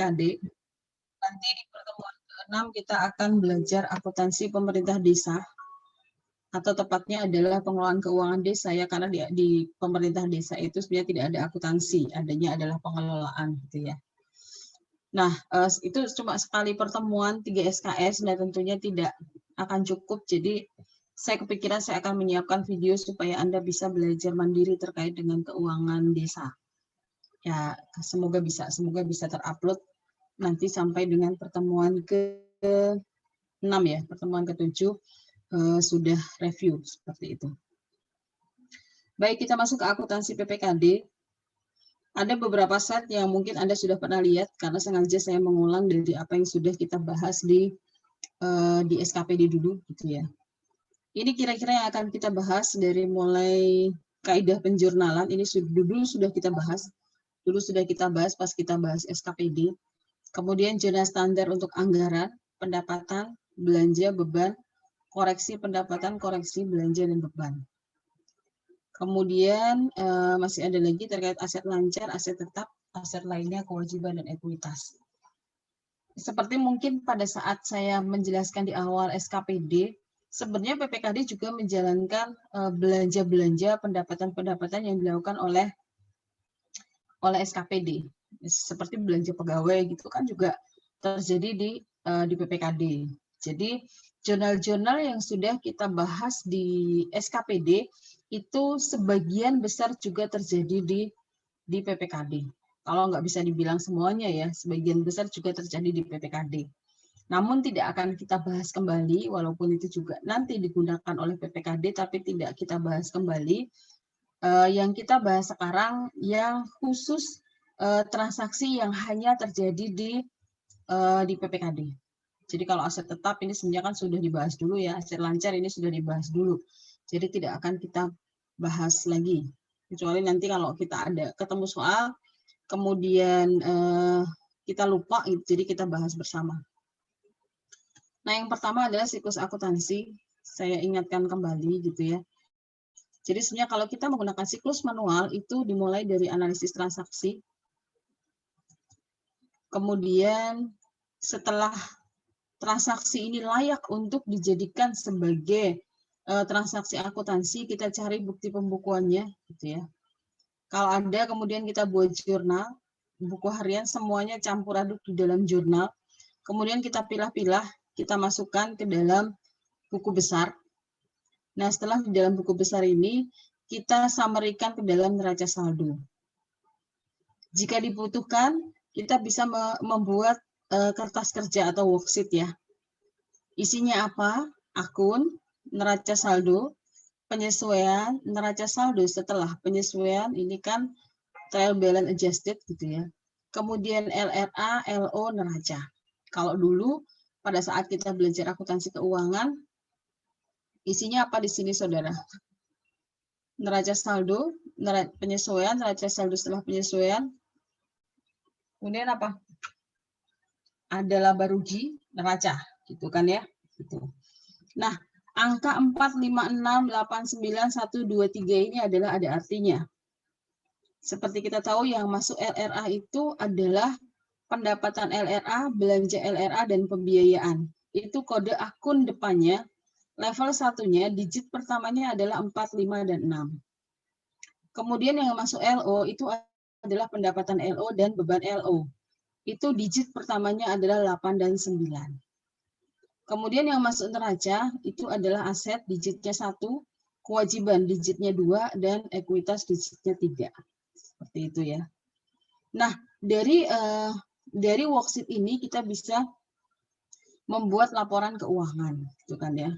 PPKD. Nanti di pertemuan ke-6 kita akan belajar akuntansi pemerintah desa, atau tepatnya adalah pengelolaan keuangan desa ya, karena di pemerintah desa itu sebenarnya tidak ada akuntansi, adanya adalah pengelolaan gitu ya. Nah, itu cuma sekali pertemuan 3 SKS dan tentunya tidak akan cukup, jadi saya kepikiran saya akan menyiapkan video supaya Anda bisa belajar mandiri terkait dengan keuangan desa. Ya, semoga bisa terupload nanti sampai dengan pertemuan ke-6 ya, pertemuan ke-7 sudah review seperti itu. Baik, kita masuk ke akuntansi PPKD. Ada beberapa slide yang mungkin Anda sudah pernah lihat karena sengaja saya mengulang dari apa yang sudah kita bahas di SKPD dulu gitu ya. Ini kira-kira yang akan kita bahas dari mulai kaidah penjurnalan, ini dulu sudah kita bahas. Dulu sudah kita bahas pas kita bahas SKPD. Kemudian jurnal standar untuk anggaran, pendapatan, belanja, beban, koreksi pendapatan, koreksi belanja, dan beban. Kemudian masih ada lagi terkait aset lancar, aset tetap, aset lainnya, kewajiban, dan ekuitas. Seperti mungkin pada saat saya menjelaskan di awal SKPD, sebenarnya PPKD juga menjalankan belanja-belanja pendapatan-pendapatan yang dilakukan oleh SKPD. Seperti belanja pegawai gitu kan juga terjadi di PPKD. Jadi jurnal-jurnal yang sudah kita bahas di SKPD itu sebagian besar juga terjadi di PPKD. Kalau nggak bisa dibilang semuanya ya, sebagian besar juga terjadi di PPKD. Namun tidak akan kita bahas kembali, walaupun itu juga nanti digunakan oleh PPKD, tapi tidak kita bahas kembali. Yang kita bahas sekarang yang khusus transaksi yang hanya terjadi di PPKD. Jadi kalau aset tetap ini sebenarnya kan sudah dibahas dulu ya, aset lancar ini sudah dibahas dulu. Jadi tidak akan kita bahas lagi. Kecuali nanti kalau kita ada ketemu soal, kemudian kita lupa, jadi kita bahas bersama. Nah, yang pertama adalah siklus akuntansi. Saya ingatkan kembali gitu ya. Jadi sebenarnya kalau kita menggunakan siklus manual itu dimulai dari analisis transaksi. Kemudian setelah transaksi ini layak untuk dijadikan sebagai transaksi akuntansi, kita cari bukti pembukuannya gitu ya. Kalau ada kemudian kita buat jurnal, buku harian semuanya campur aduk di dalam jurnal. Kemudian kita pilah-pilah, kita masukkan ke dalam buku besar. Nah, setelah di dalam buku besar ini, kita summary-kan ke dalam neraca saldo. Jika dibutuhkan, kita bisa membuat kertas kerja atau worksheet ya. Isinya apa? Akun, neraca saldo, penyesuaian, neraca saldo setelah penyesuaian, ini kan trial balance adjusted gitu ya. Kemudian LRA, LO, neraca. Kalau dulu pada saat kita belajar akuntansi keuangan, isinya apa di sini saudara? Neraca saldo, penyesuaian, neraca saldo setelah penyesuaian. Kemudian apa? Ada laba rugi, neraca, gitu kan ya? Gitu. Nah, angka 4, 5, 6, 8, 9, 1, 2, 3 ini adalah ada artinya. Seperti kita tahu yang masuk LRA itu adalah pendapatan LRA, belanja LRA, dan pembiayaan. Itu kode akun depannya, level satunya, digit pertamanya adalah 4, 5, dan 6. Kemudian yang masuk LO itu adalah pendapatan LO dan beban LO. Itu digit pertamanya adalah 8 dan 9. Kemudian yang masuk neraca itu adalah aset digitnya 1, kewajiban digitnya 2, dan ekuitas digitnya 3. Seperti itu ya. Nah, dari worksheet ini kita bisa membuat laporan keuangan, gitu kan ya.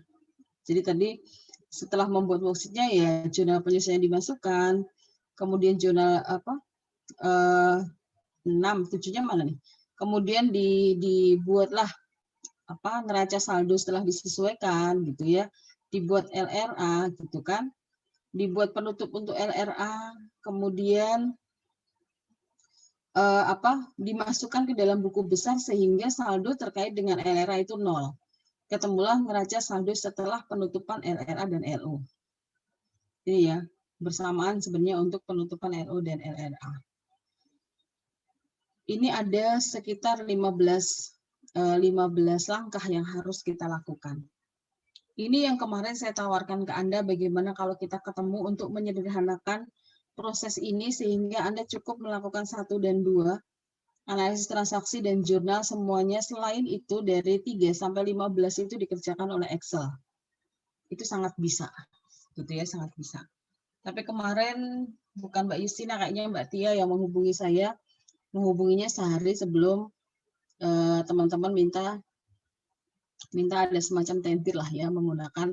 Jadi tadi setelah membuat worksheetnya ya jurnal penyesuaian dimasukkan, kemudian jurnal 6, 7-nya mana nih? Kemudian dibuatlah neraca saldo setelah disesuaikan gitu ya, dibuat LRA gitu kan, dibuat penutup untuk LRA, kemudian dimasukkan ke dalam buku besar sehingga saldo terkait dengan LRA itu 0. Ketemulah neraca saldo setelah penutupan LRA dan LO. Ini ya, bersamaan sebenarnya untuk penutupan LO dan LRA. ini ada sekitar 15 langkah yang harus kita lakukan. Ini yang kemarin saya tawarkan ke Anda, bagaimana kalau kita ketemu untuk menyederhanakan proses ini sehingga Anda cukup melakukan 1 dan 2, analisis transaksi dan jurnal semuanya. Selain itu dari 3 sampai 15 itu dikerjakan oleh Excel. Itu sangat bisa, gitu ya, sangat bisa. Tapi kemarin bukan Mbak Yustina, kayaknya Mbak Tia yang menghubungi saya, menghubunginya sehari sebelum teman-teman minta ada semacam tentir lah ya menggunakan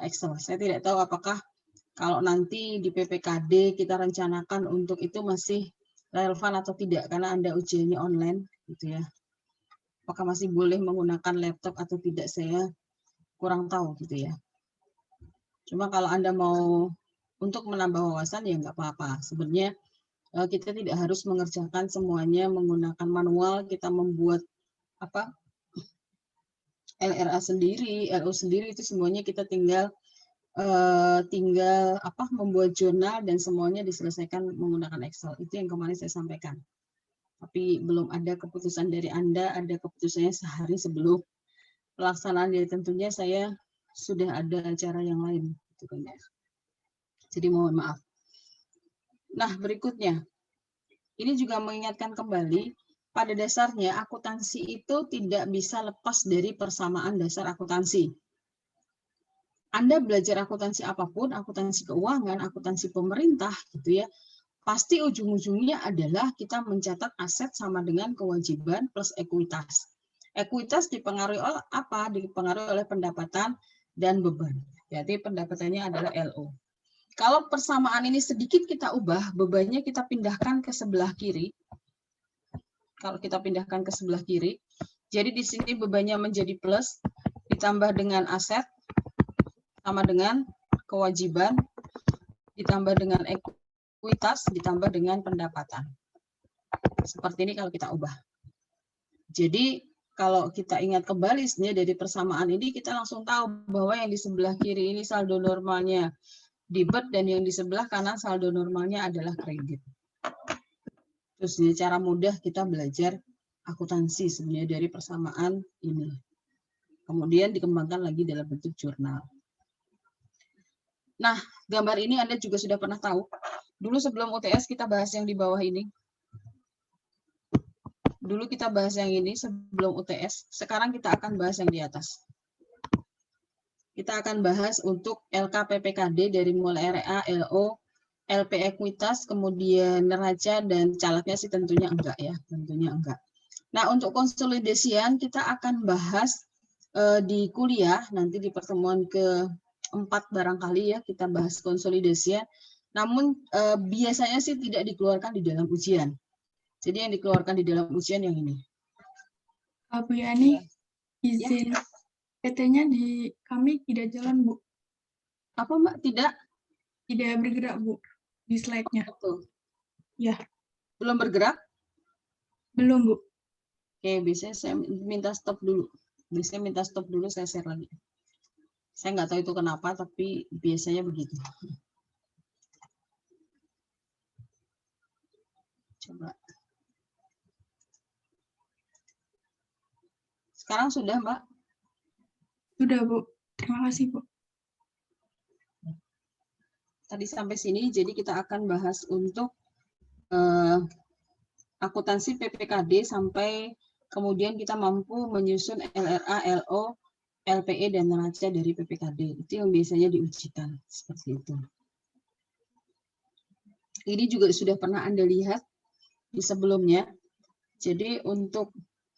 Excel. Saya tidak tahu apakah kalau nanti di PPKD kita rencanakan untuk itu masih relevan atau tidak, karena Anda ujiannya online, gitu ya. Apakah masih boleh menggunakan laptop atau tidak, saya kurang tahu, gitu ya. Cuma kalau Anda mau untuk menambah wawasan ya nggak apa-apa. Sebenarnya kita tidak harus mengerjakan semuanya menggunakan manual. Kita membuat apa LRA sendiri, LO sendiri, itu semuanya kita tinggal membuat jurnal dan semuanya diselesaikan menggunakan Excel. Itu yang kemarin saya sampaikan. Tapi belum ada keputusan dari Anda, ada keputusannya sehari sebelum pelaksanaan. Jadi tentunya saya sudah ada acara yang lain, gitu kan ya. Jadi mohon maaf. Nah, berikutnya, ini juga mengingatkan kembali, pada dasarnya akuntansi itu tidak bisa lepas dari persamaan dasar akuntansi. Anda belajar akuntansi apapun, akuntansi keuangan, akuntansi pemerintah, gitu ya, pasti ujung-ujungnya adalah kita mencatat aset sama dengan kewajiban plus ekuitas. Ekuitas dipengaruhi oleh apa? Dipengaruhi oleh pendapatan dan beban. Jadi pendapatannya adalah LO. Kalau persamaan ini sedikit kita ubah, bebannya kita pindahkan ke sebelah kiri. Kalau kita pindahkan ke sebelah kiri, jadi di sini bebannya menjadi plus, ditambah dengan aset, sama dengan kewajiban, ditambah dengan ekuitas, ditambah dengan pendapatan. Seperti ini kalau kita ubah. Jadi kalau kita ingat kembali sebenarnya dari persamaan ini, kita langsung tahu bahwa yang di sebelah kiri ini saldo normalnya debit dan yang di sebelah kanan saldo normalnya adalah kredit. Terus cara mudah kita belajar akuntansi sebenarnya dari persamaan ini. Kemudian dikembangkan lagi dalam bentuk jurnal. Nah, gambar ini Anda juga sudah pernah tahu. Dulu sebelum UTS kita bahas yang di bawah ini. Dulu kita bahas yang ini sebelum UTS. Sekarang kita akan bahas yang di atas. Kita akan bahas untuk LKPPKD dari mulai RA, LO, LP ekuitas, kemudian neraca, dan calegnya sih tentunya enggak ya, tentunya enggak. Nah, untuk konsolidasian kita akan bahas di kuliah, nanti di pertemuan ke-4 barangkali ya, kita bahas konsolidasian. Namun biasanya sih tidak dikeluarkan di dalam ujian. Jadi yang dikeluarkan di dalam ujian yang ini. Bu Yani, izin ya. PT-nya di kami tidak jalan, Bu. Apa, Mbak? Tidak? Tidak bergerak, Bu, di slide-nya. Betul. Ya. Belum bergerak? Belum, Bu. Oke, biasanya saya minta stop dulu. Biasanya minta stop dulu, saya share lagi. Saya nggak tahu itu kenapa, tapi biasanya begitu. Coba. Sekarang sudah, Mbak? Sudah, Bu. Terima kasih, Bu. Tadi sampai sini, jadi kita akan bahas untuk akuntansi PPKD sampai kemudian kita mampu menyusun LRA, LO, LPE, dan neraca dari PPKD. Itu yang biasanya diujikan, seperti itu. Ini juga sudah pernah Anda lihat di sebelumnya. Jadi untuk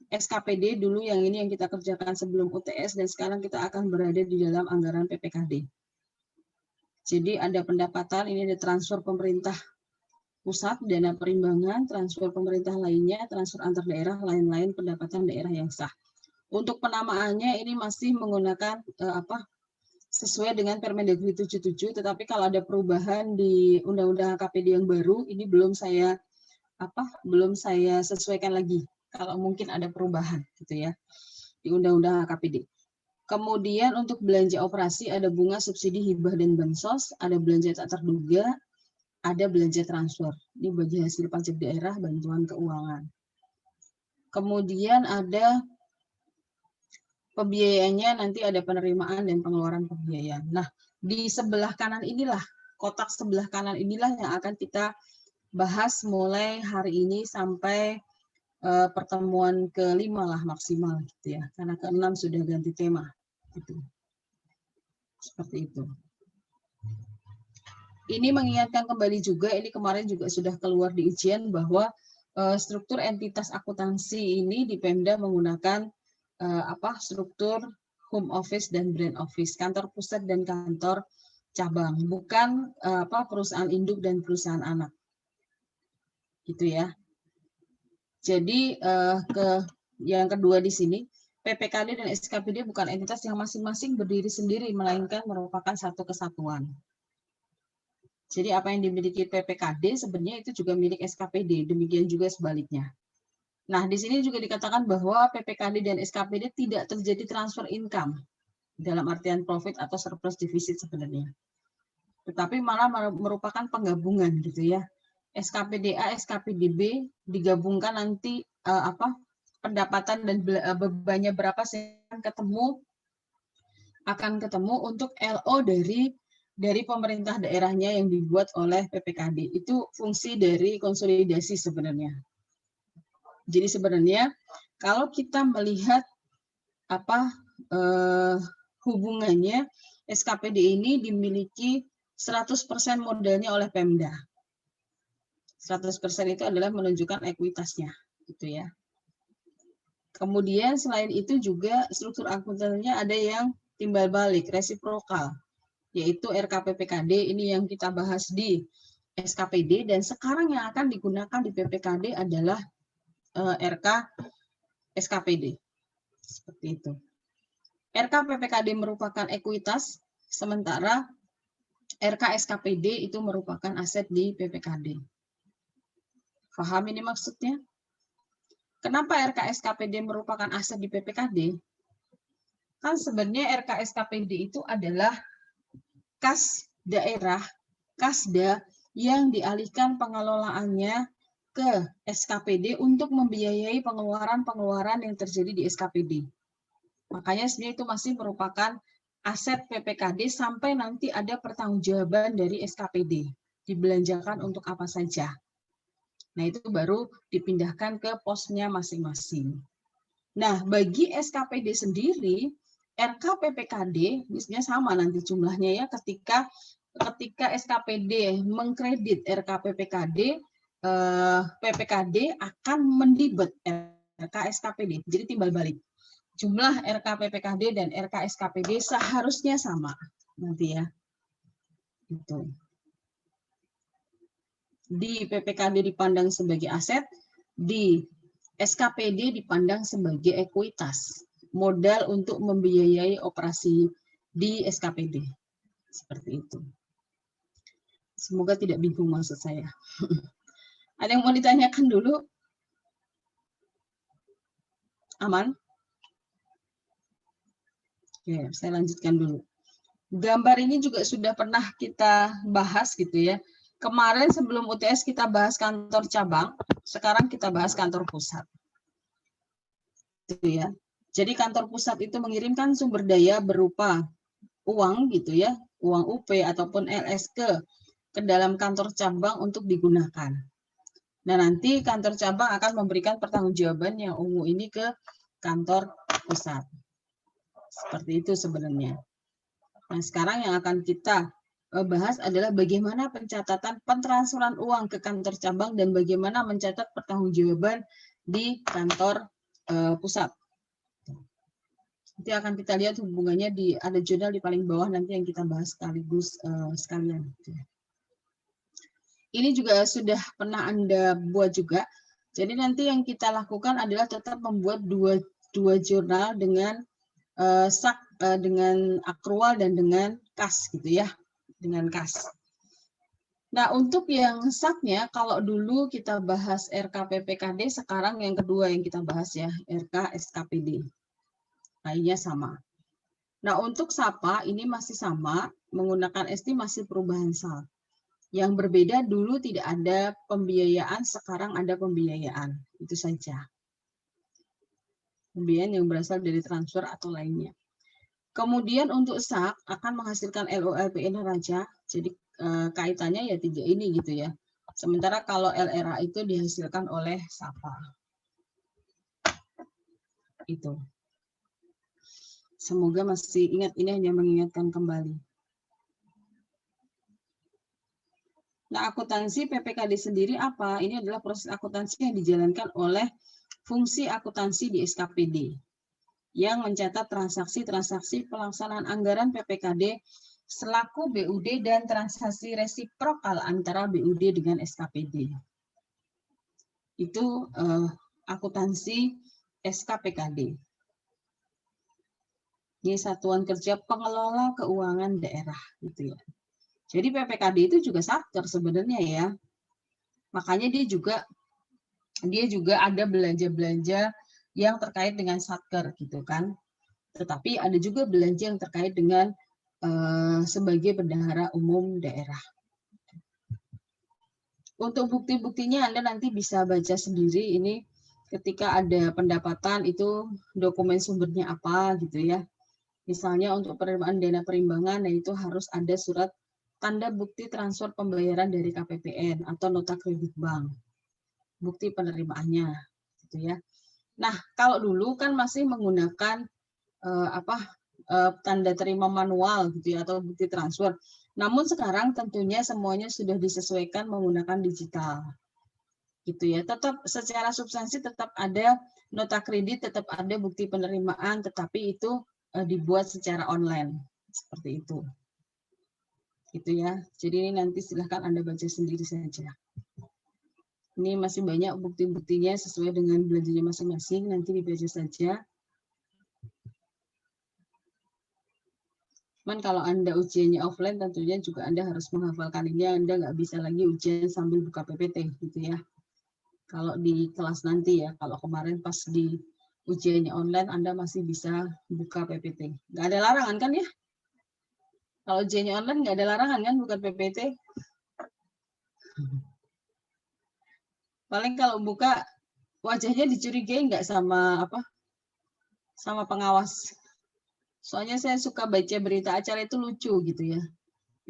SKPD dulu yang ini yang kita kerjakan sebelum UTS, dan sekarang kita akan berada di dalam anggaran PPKD. Jadi ada pendapatan, ini ada transfer pemerintah pusat, dana perimbangan, transfer pemerintah lainnya, transfer antar daerah, lain-lain pendapatan daerah yang sah. Untuk penamaannya ini masih menggunakan sesuai dengan Permendagri 77, tetapi kalau ada perubahan di Undang-Undang KPD yang baru, ini belum saya sesuaikan lagi. Kalau mungkin ada perubahan gitu ya di Undang-Undang KPD. Kemudian untuk belanja operasi ada bunga subsidi hibah dan bansos, ada belanja tak terduga, ada belanja transfer. Ini bagi hasil pajak daerah, bantuan keuangan. Kemudian ada pembiayaannya, nanti ada penerimaan dan pengeluaran pembiayaan. Nah, di sebelah kanan inilah, kotak sebelah kanan inilah yang akan kita bahas mulai hari ini sampai pertemuan ke-5 lah maksimal gitu ya. Karena ke-6 sudah ganti tema. Gitu. Seperti itu. Ini mengingatkan kembali juga, ini kemarin juga sudah keluar di ujian bahwa struktur entitas akuntansi ini di Pemda menggunakan struktur home office dan brand office, kantor pusat dan kantor cabang, bukan perusahaan induk dan perusahaan anak. Gitu ya. Jadi yang kedua di sini, PPKD dan SKPD bukan entitas yang masing-masing berdiri sendiri, melainkan merupakan satu kesatuan. Jadi apa yang dimiliki PPKD sebenarnya itu juga milik SKPD, demikian juga sebaliknya. Nah, di sini juga dikatakan bahwa PPKD dan SKPD tidak terjadi transfer income dalam artian profit atau surplus defisit sebenarnya. Tetapi malah merupakan penggabungan gitu ya. SKPDA, SKPDB digabungkan nanti pendapatan dan bebannya berapa sih akan ketemu untuk LO dari pemerintah daerahnya yang dibuat oleh PPKD. Itu fungsi dari konsolidasi sebenarnya. Jadi sebenarnya kalau kita melihat hubungannya, SKPD ini dimiliki 100% modalnya oleh Pemda. 100% itu adalah menunjukkan ekuitasnya, gitu ya. Kemudian selain itu juga struktur akuntansinya ada yang timbal balik, resiprokal, yaitu RKPPKD, ini yang kita bahas di SKPD, dan sekarang yang akan digunakan di PPKD adalah RK SKPD. Seperti itu. RK PPKD merupakan ekuitas, sementara RK SKPD itu merupakan aset di PPKD. Paham ini maksudnya? Kenapa RK SKPD merupakan aset di PPKD? Kan sebenarnya RK SKPD itu adalah kas daerah, kasda yang dialihkan pengelolaannya ke SKPD untuk membiayai pengeluaran-pengeluaran yang terjadi di SKPD. Makanya sebenarnya itu masih merupakan aset PPKD sampai nanti ada pertanggungjawaban dari SKPD. Dibelanjakan untuk apa saja. Nah, itu baru dipindahkan ke posnya masing-masing. Nah, bagi SKPD sendiri, RK PPKD, misalnya sama nanti jumlahnya ya, ketika SKPD mengkredit RK PPKD, PPKD akan mendebet RK SKPD, jadi timbal balik. Jumlah RK PPKD dan RK SKPD seharusnya sama nanti ya. Gitu. Di PPKD dipandang sebagai aset, di SKPD dipandang sebagai ekuitas, modal untuk membiayai operasi di SKPD. Seperti itu. Semoga tidak bingung maksud saya. Ada yang mau ditanyakan dulu? Aman? Oke, saya lanjutkan dulu. Gambar ini juga sudah pernah kita bahas gitu ya. Kemarin sebelum UTS kita bahas kantor cabang, sekarang kita bahas kantor pusat. Gitu ya. Jadi kantor pusat itu mengirimkan sumber daya berupa uang gitu ya, uang UP ataupun LS ke dalam kantor cabang untuk digunakan. Nah, nanti kantor cabang akan memberikan pertanggungjawaban yang ungu ini ke kantor pusat. Seperti itu sebenarnya. Nah, sekarang yang akan kita bahas adalah bagaimana pencatatan pentransferan uang ke kantor cabang dan bagaimana mencatat pertanggungjawaban di kantor pusat. Nanti akan kita lihat hubungannya ada jurnal di paling bawah nanti yang kita bahas sekaligus sekalian. Ini juga sudah pernah Anda buat juga. Jadi nanti yang kita lakukan adalah tetap membuat dua jurnal dengan dengan akrual dan dengan kas gitu ya, dengan kas. Nah, untuk yang saknya, kalau dulu kita bahas RKPPKD, sekarang yang kedua yang kita bahas ya, RK SKPD. Lainnya sama. Nah, untuk SAPA ini masih sama, menggunakan estimasi perubahan sal. Yang berbeda dulu tidak ada pembiayaan, sekarang ada pembiayaan. Itu saja. Pembiayaan yang berasal dari transfer atau lainnya. Kemudian untuk SAK akan menghasilkan LOLP neraca. Jadi kaitannya ya 3 ini gitu ya. Sementara kalau LRA itu dihasilkan oleh SAPA. Itu. Semoga masih ingat, ini hanya mengingatkan kembali. Nah, akuntansi PPKD sendiri apa? Ini adalah proses akuntansi yang dijalankan oleh fungsi akuntansi di SKPD yang mencatat transaksi-transaksi pelaksanaan anggaran PPKD selaku BUD dan transaksi resiprokal antara BUD dengan SKPD. Itu akuntansi SKPKD. Ini Satuan Kerja Pengelola Keuangan Daerah, gitu ya. Jadi PPKD itu juga satker sebenarnya ya. Makanya dia juga ada belanja-belanja yang terkait dengan satker gitu kan. Tetapi ada juga belanja yang terkait dengan sebagai bendahara umum daerah. Untuk bukti-buktinya Anda nanti bisa baca sendiri, ini ketika ada pendapatan itu dokumen sumbernya apa gitu ya. Misalnya untuk penerimaan dana perimbangan, nah itu harus ada surat tanda bukti transfer pembayaran dari KPPN atau nota kredit bank, bukti penerimaannya, gitu ya. Nah, kalau dulu kan masih menggunakan tanda terima manual, gitu ya, atau bukti transfer. Namun sekarang tentunya semuanya sudah disesuaikan menggunakan digital, gitu ya. Tetap secara substansi tetap ada nota kredit, tetap ada bukti penerimaan, tetapi itu dibuat secara online, seperti itu. Gitu ya. Jadi ini nanti silahkan Anda baca sendiri saja. Ini masih banyak bukti-buktinya sesuai dengan belanjanya masing-masing, nanti dibaca saja. Cuman kalau Anda ujiannya offline, tentunya juga Anda harus menghafalkan ini, Anda nggak bisa lagi ujian sambil buka PPT, gitu ya. Kalau di kelas nanti ya, kalau kemarin pas di ujiannya online, Anda masih bisa buka PPT. Nggak ada larangan kan ya? Kalau ujiannya online nggak ada larangan kan bukan PPT. Paling kalau buka wajahnya dicurigai nggak sama sama pengawas. Soalnya saya suka baca berita acara itu lucu gitu ya.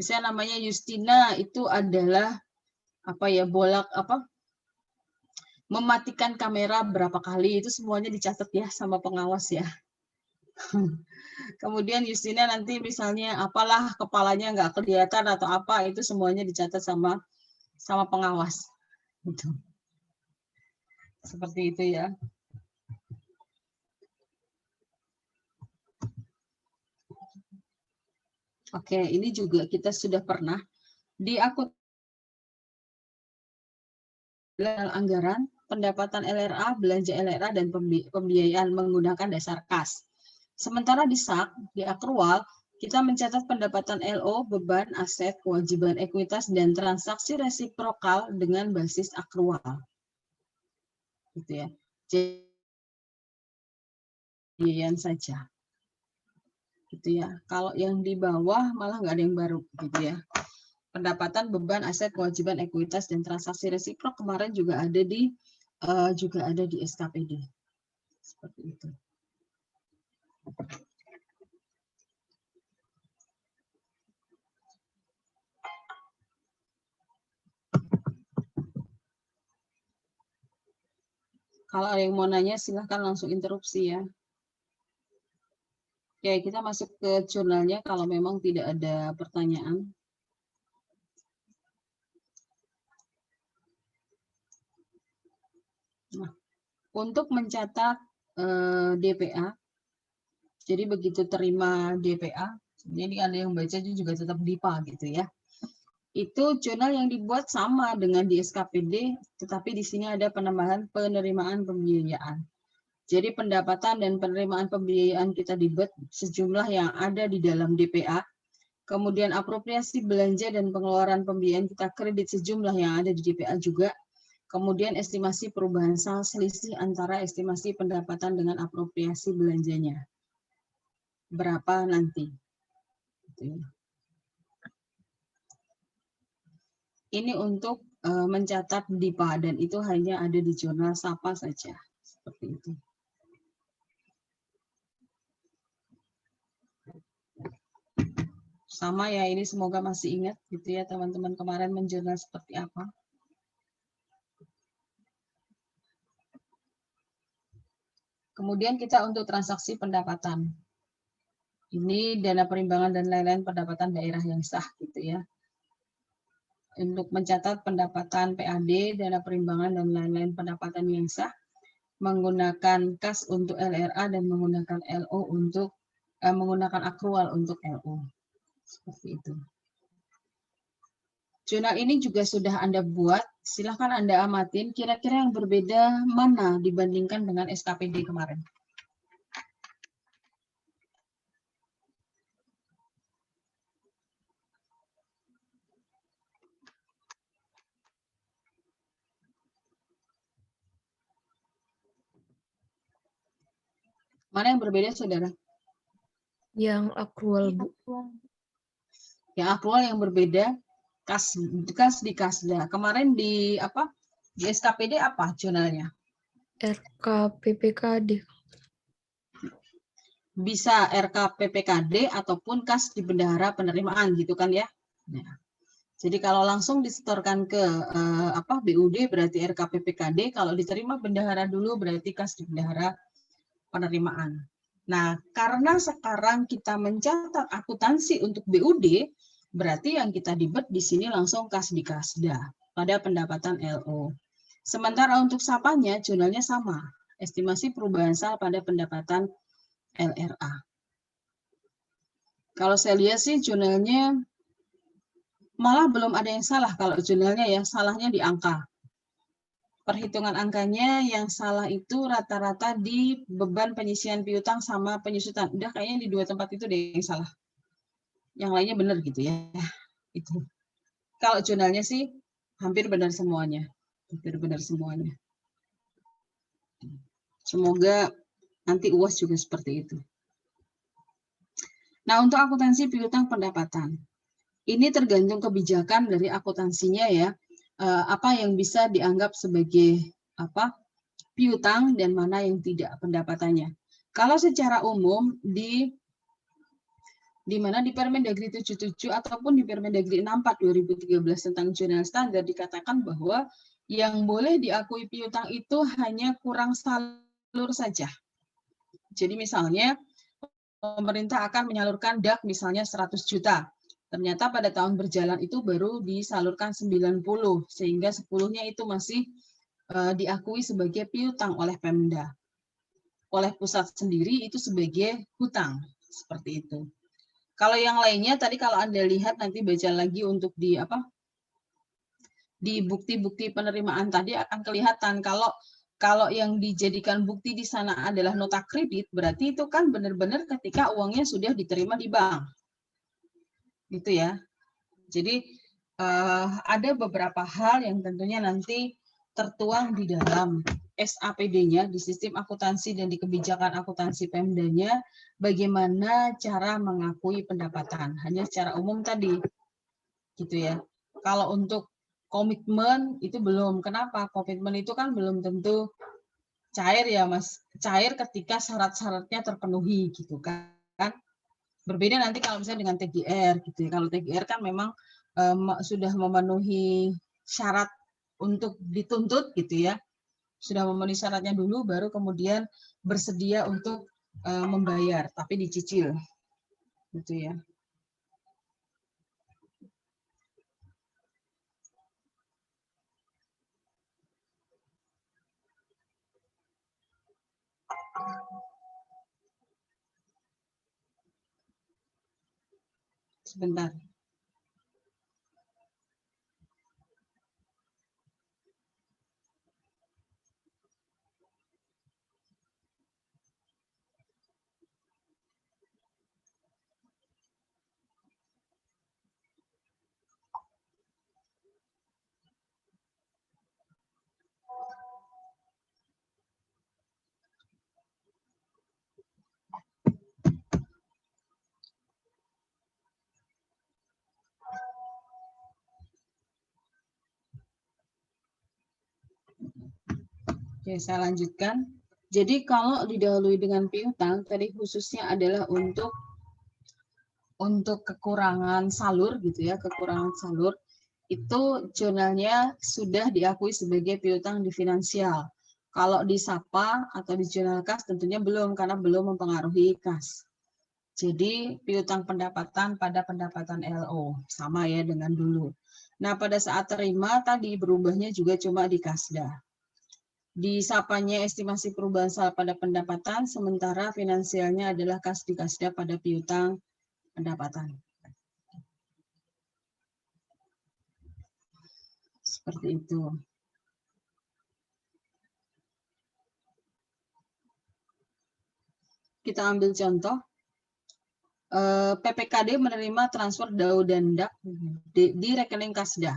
Misalnya namanya Justina itu adalah mematikan kamera berapa kali, itu semuanya dicatat ya sama pengawas ya. Kemudian Justina nanti misalnya apalah kepalanya nggak kelihatan atau apa, itu semuanya dicatat sama pengawas. Gitu. Seperti itu ya. Oke, ini juga kita sudah pernah di anggaran, pendapatan LRA, belanja LRA, dan pembiayaan menggunakan dasar kas. Sementara di SAK, di akrual, kita mencatat pendapatan LO, beban, aset, kewajiban ekuitas, dan transaksi resiprokal dengan basis akrual. Gitu ya. Jadi saja. Gitu ya. Kalau yang di bawah malah nggak ada yang baru gitu ya. Pendapatan, beban, aset, kewajiban ekuitas, dan transaksi resiprok kemarin juga ada di SKPD. Seperti itu. Kalau ada yang mau nanya, silahkan langsung interupsi ya. Oke, kita masuk ke jurnalnya kalau memang tidak ada pertanyaan. Nah, untuk mencatat DPA, jadi begitu terima DPA, jadi ada yang baca juga tetap DIPA gitu ya. Itu jurnal yang dibuat sama dengan di SKPD, tetapi di sini ada penambahan penerimaan pembiayaan. Jadi pendapatan dan penerimaan pembiayaan kita debit sejumlah yang ada di dalam DPA. Kemudian apropriasi belanja dan pengeluaran pembiayaan kita kredit sejumlah yang ada di DPA juga. Kemudian estimasi perubahan saldo selisih antara estimasi pendapatan dengan apropriasi belanjanya. Berapa nanti? Ini untuk mencatat DIPA dan itu hanya ada di jurnal SAPA saja. Seperti itu. Sama ya, ini semoga masih ingat gitu ya teman-teman kemarin menjurnal seperti apa. Kemudian kita untuk transaksi pendapatan. Ini dana perimbangan dan lain-lain pendapatan daerah yang sah gitu ya. Untuk mencatat pendapatan PAD, dana perimbangan dan lain-lain pendapatan yang sah, menggunakan kas untuk LRA dan menggunakan LO untuk menggunakan akrual untuk LO. Seperti itu. Jurnal ini juga sudah Anda buat, silahkan Anda amatin kira-kira yang berbeda mana dibandingkan dengan SKPD kemarin. Mana yang berbeda, saudara? Yang akrual, Bu. Yang akrual yang berbeda, kas di kasda. Kemarin di apa? Di SKPD apa jurnalnya? RKPPKD. Bisa RKPPKD ataupun kas di bendahara penerimaan gitu kan ya. Nah, jadi kalau langsung disetorkan ke BUD berarti RKPPKD, kalau diterima bendahara dulu berarti kas di bendahara penerimaan. Nah, karena sekarang kita mencatat akuntansi untuk BUD, berarti yang kita debit di sini langsung kas di kasda pada pendapatan LO. Sementara untuk SAPA-nya jurnalnya sama, estimasi perubahan sal pada pendapatan LRA. Kalau saya lihat sih jurnalnya malah belum ada yang salah kalau jurnalnya ya, salahnya di angka. Perhitungan angkanya yang salah itu rata-rata di beban penyisian piutang sama penyusutan. Udah kayaknya di dua tempat itu deh yang salah. Yang lainnya benar gitu ya. Itu. Kalau jurnalnya sih hampir benar semuanya. Hampir benar semuanya. Semoga nanti UAS juga seperti itu. Nah, untuk akuntansi piutang pendapatan. Ini tergantung kebijakan dari akuntansinya ya. Apa yang bisa dianggap sebagai piutang dan mana yang tidak pendapatannya. Kalau secara umum di mana di Permendagri 77 ataupun di Permendagri 64 2013 tentang jurnal standar dikatakan bahwa yang boleh diakui piutang itu hanya kurang salur saja. Jadi misalnya pemerintah akan menyalurkan DAK misalnya 100 juta. Ternyata pada tahun berjalan itu baru disalurkan 90, sehingga 10-nya itu masih diakui sebagai piutang oleh Pemda. Oleh pusat sendiri itu sebagai hutang, seperti itu. Kalau yang lainnya tadi kalau Anda lihat nanti baca lagi untuk di bukti-bukti penerimaan tadi akan kelihatan kalau yang dijadikan bukti di sana adalah nota kredit, berarti itu kan benar-benar ketika uangnya sudah diterima di bank. Gitu ya. Jadi ada beberapa hal yang tentunya nanti tertuang di dalam SAPD-nya, di sistem akuntansi dan di kebijakan akuntansi Pemdanya, bagaimana cara mengakui pendapatan. Hanya secara umum tadi, gitu ya. Kalau untuk komitmen itu belum. Kenapa? Komitmen itu kan belum tentu cair ya, Mas. Cair ketika syarat-syaratnya terpenuhi, gitu kan. Berbeda nanti kalau misalnya dengan TGR, gitu ya. Kalau TGR kan memang sudah memenuhi syarat untuk dituntut gitu ya, sudah memenuhi syaratnya dulu baru kemudian bersedia untuk membayar tapi dicicil gitu ya. Sebentar. Oke, saya lanjutkan. Jadi kalau didahului dengan piutang, tadi khususnya adalah untuk kekurangan salur gitu ya, kekurangan salur itu jurnalnya sudah diakui sebagai piutang di finansial. Kalau di SAPA atau di jurnal kas tentunya belum karena belum mempengaruhi kas. Jadi piutang pendapatan pada pendapatan LO sama ya dengan dulu. Nah, pada saat terima tadi berubahnya juga cuma di Kasda. Di SAPA-nya estimasi perubahan saldo pada pendapatan, sementara finansialnya adalah kas di Kasda pada piutang pendapatan. Seperti itu. Kita ambil contoh. PPKD menerima transfer DAU dan DAK di rekening Kasda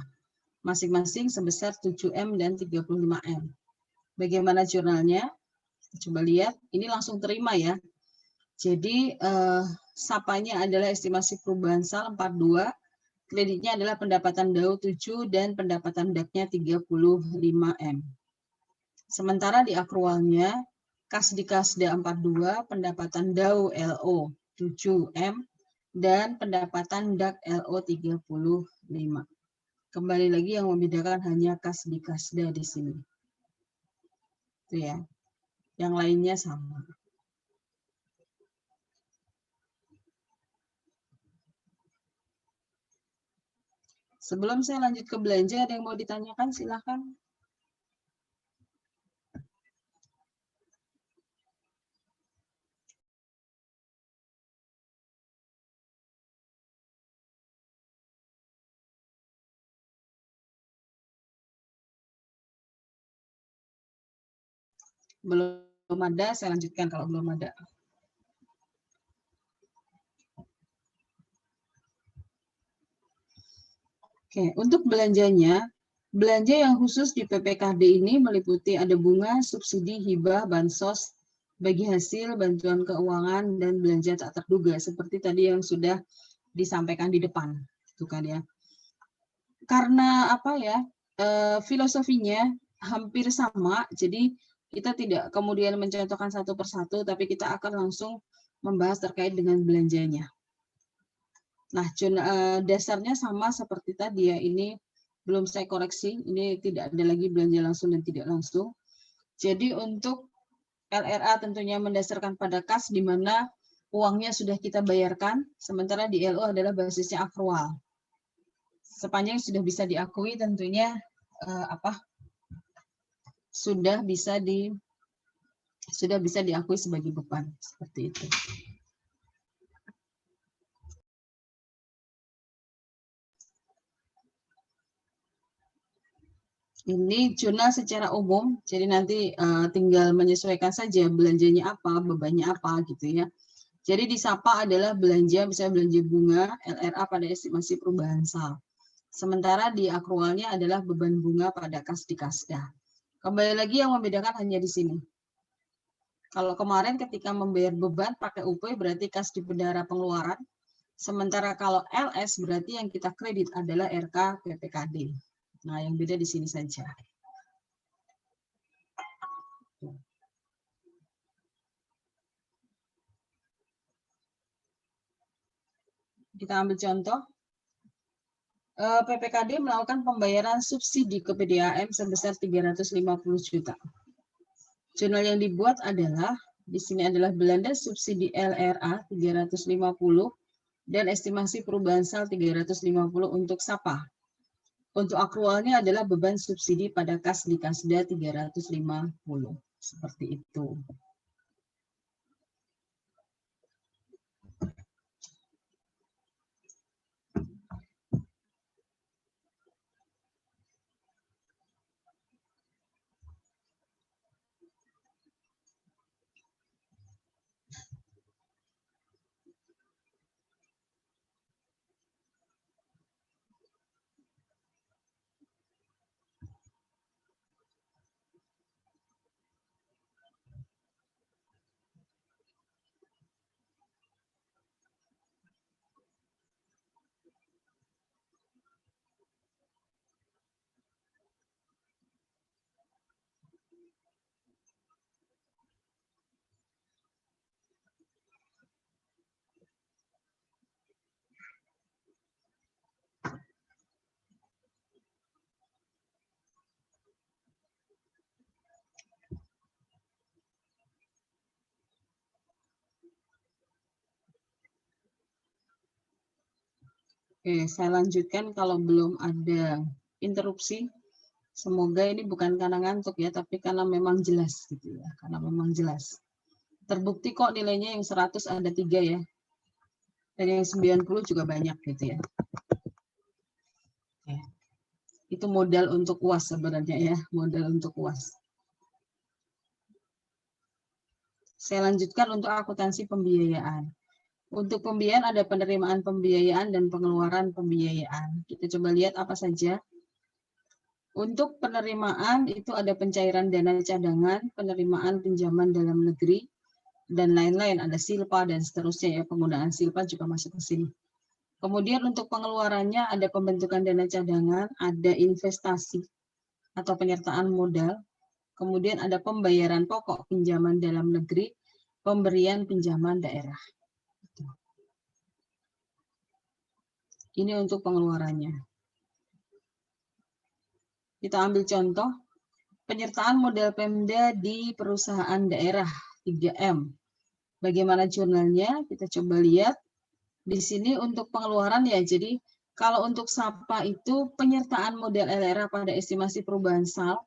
masing-masing sebesar 7M dan 35M. Bagaimana jurnalnya? Coba lihat, ini langsung terima ya. Jadi SAPA-nya adalah estimasi perubahan saldo 42, kreditnya adalah pendapatan DAU 7 dan pendapatan DAK-nya 35M. Sementara di akrualnya, kas di Kasda 42, pendapatan DAU LO 7M, dan pendapatan DAK LO 35. Kembali lagi yang membedakan hanya kas di Kasda di sini. Itu ya. Yang lainnya sama. Sebelum saya lanjut ke belanja, ada yang mau ditanyakan? Silakan. Belum ada, saya lanjutkan kalau belum ada. Oke, untuk belanjanya, belanja yang khusus di PPKD ini meliputi ada bunga, subsidi, hibah, bansos, bagi hasil, bantuan keuangan, dan belanja tak terduga, seperti tadi yang sudah disampaikan di depan. Itu kan ya. Karena apa ya, filosofinya hampir sama, jadi kita tidak kemudian mencontohkan satu persatu, tapi kita akan langsung membahas terkait dengan belanjanya. Nah, dasarnya sama seperti tadi ya, ini belum saya koreksi, ini tidak ada lagi belanja langsung dan tidak langsung. Jadi untuk LRA tentunya mendasarkan pada kas di mana uangnya sudah kita bayarkan, sementara di LO adalah basisnya akrual. Sepanjang sudah bisa diakui tentunya sudah bisa diakui sebagai beban, seperti itu. Ini jurnal secara umum, jadi nanti tinggal menyesuaikan saja belanjanya apa, bebannya apa gitu ya. Jadi di SAPA adalah belanja, misalnya belanja bunga, LRA pada estimasi perubahan saldo. Sementara di akrualnya adalah beban bunga pada kas di Kasda. Kembali lagi yang membedakan hanya di sini. Kalau kemarin ketika membayar beban pakai UP berarti kas di bendahara pengeluaran. Sementara kalau LS berarti yang kita kredit adalah RK PPKD. Nah, yang beda di sini saja. Kita ambil contoh. PPKD melakukan pembayaran subsidi ke PDAM sebesar 350 juta. Jurnal yang dibuat adalah, di sini adalah Belanda subsidi LRA 350 dan estimasi perubahan saldo 350 untuk SAPA. Untuk akrualnya adalah beban subsidi pada kas di Kasda 350. Seperti itu. Oke, saya lanjutkan kalau belum ada interupsi. Semoga ini bukan karena ngantuk ya, tapi karena memang jelas gitu ya, karena memang jelas. Terbukti kok nilainya yang 100 ada 3 ya. Dan yang 90 juga banyak gitu ya. Oke. Itu modal untuk UAS sebenarnya ya, modal untuk UAS. Saya lanjutkan untuk akuntansi pembiayaan. Untuk pembiayaan ada penerimaan pembiayaan dan pengeluaran pembiayaan. Kita coba lihat apa saja. Untuk penerimaan itu ada pencairan dana cadangan, penerimaan pinjaman dalam negeri, dan lain-lain. Ada silpa dan seterusnya ya, penggunaan silpa juga masuk ke sini. Kemudian untuk pengeluarannya ada pembentukan dana cadangan, ada investasi atau penyertaan modal, kemudian ada pembayaran pokok pinjaman dalam negeri, pemberian pinjaman daerah. Ini untuk pengeluarannya. Kita ambil contoh, penyertaan modal Pemda di perusahaan daerah 3M. Bagaimana jurnalnya? Kita coba lihat. Di sini untuk pengeluaran ya, jadi kalau untuk SAPA itu penyertaan modal LRA pada estimasi perubahan SAL.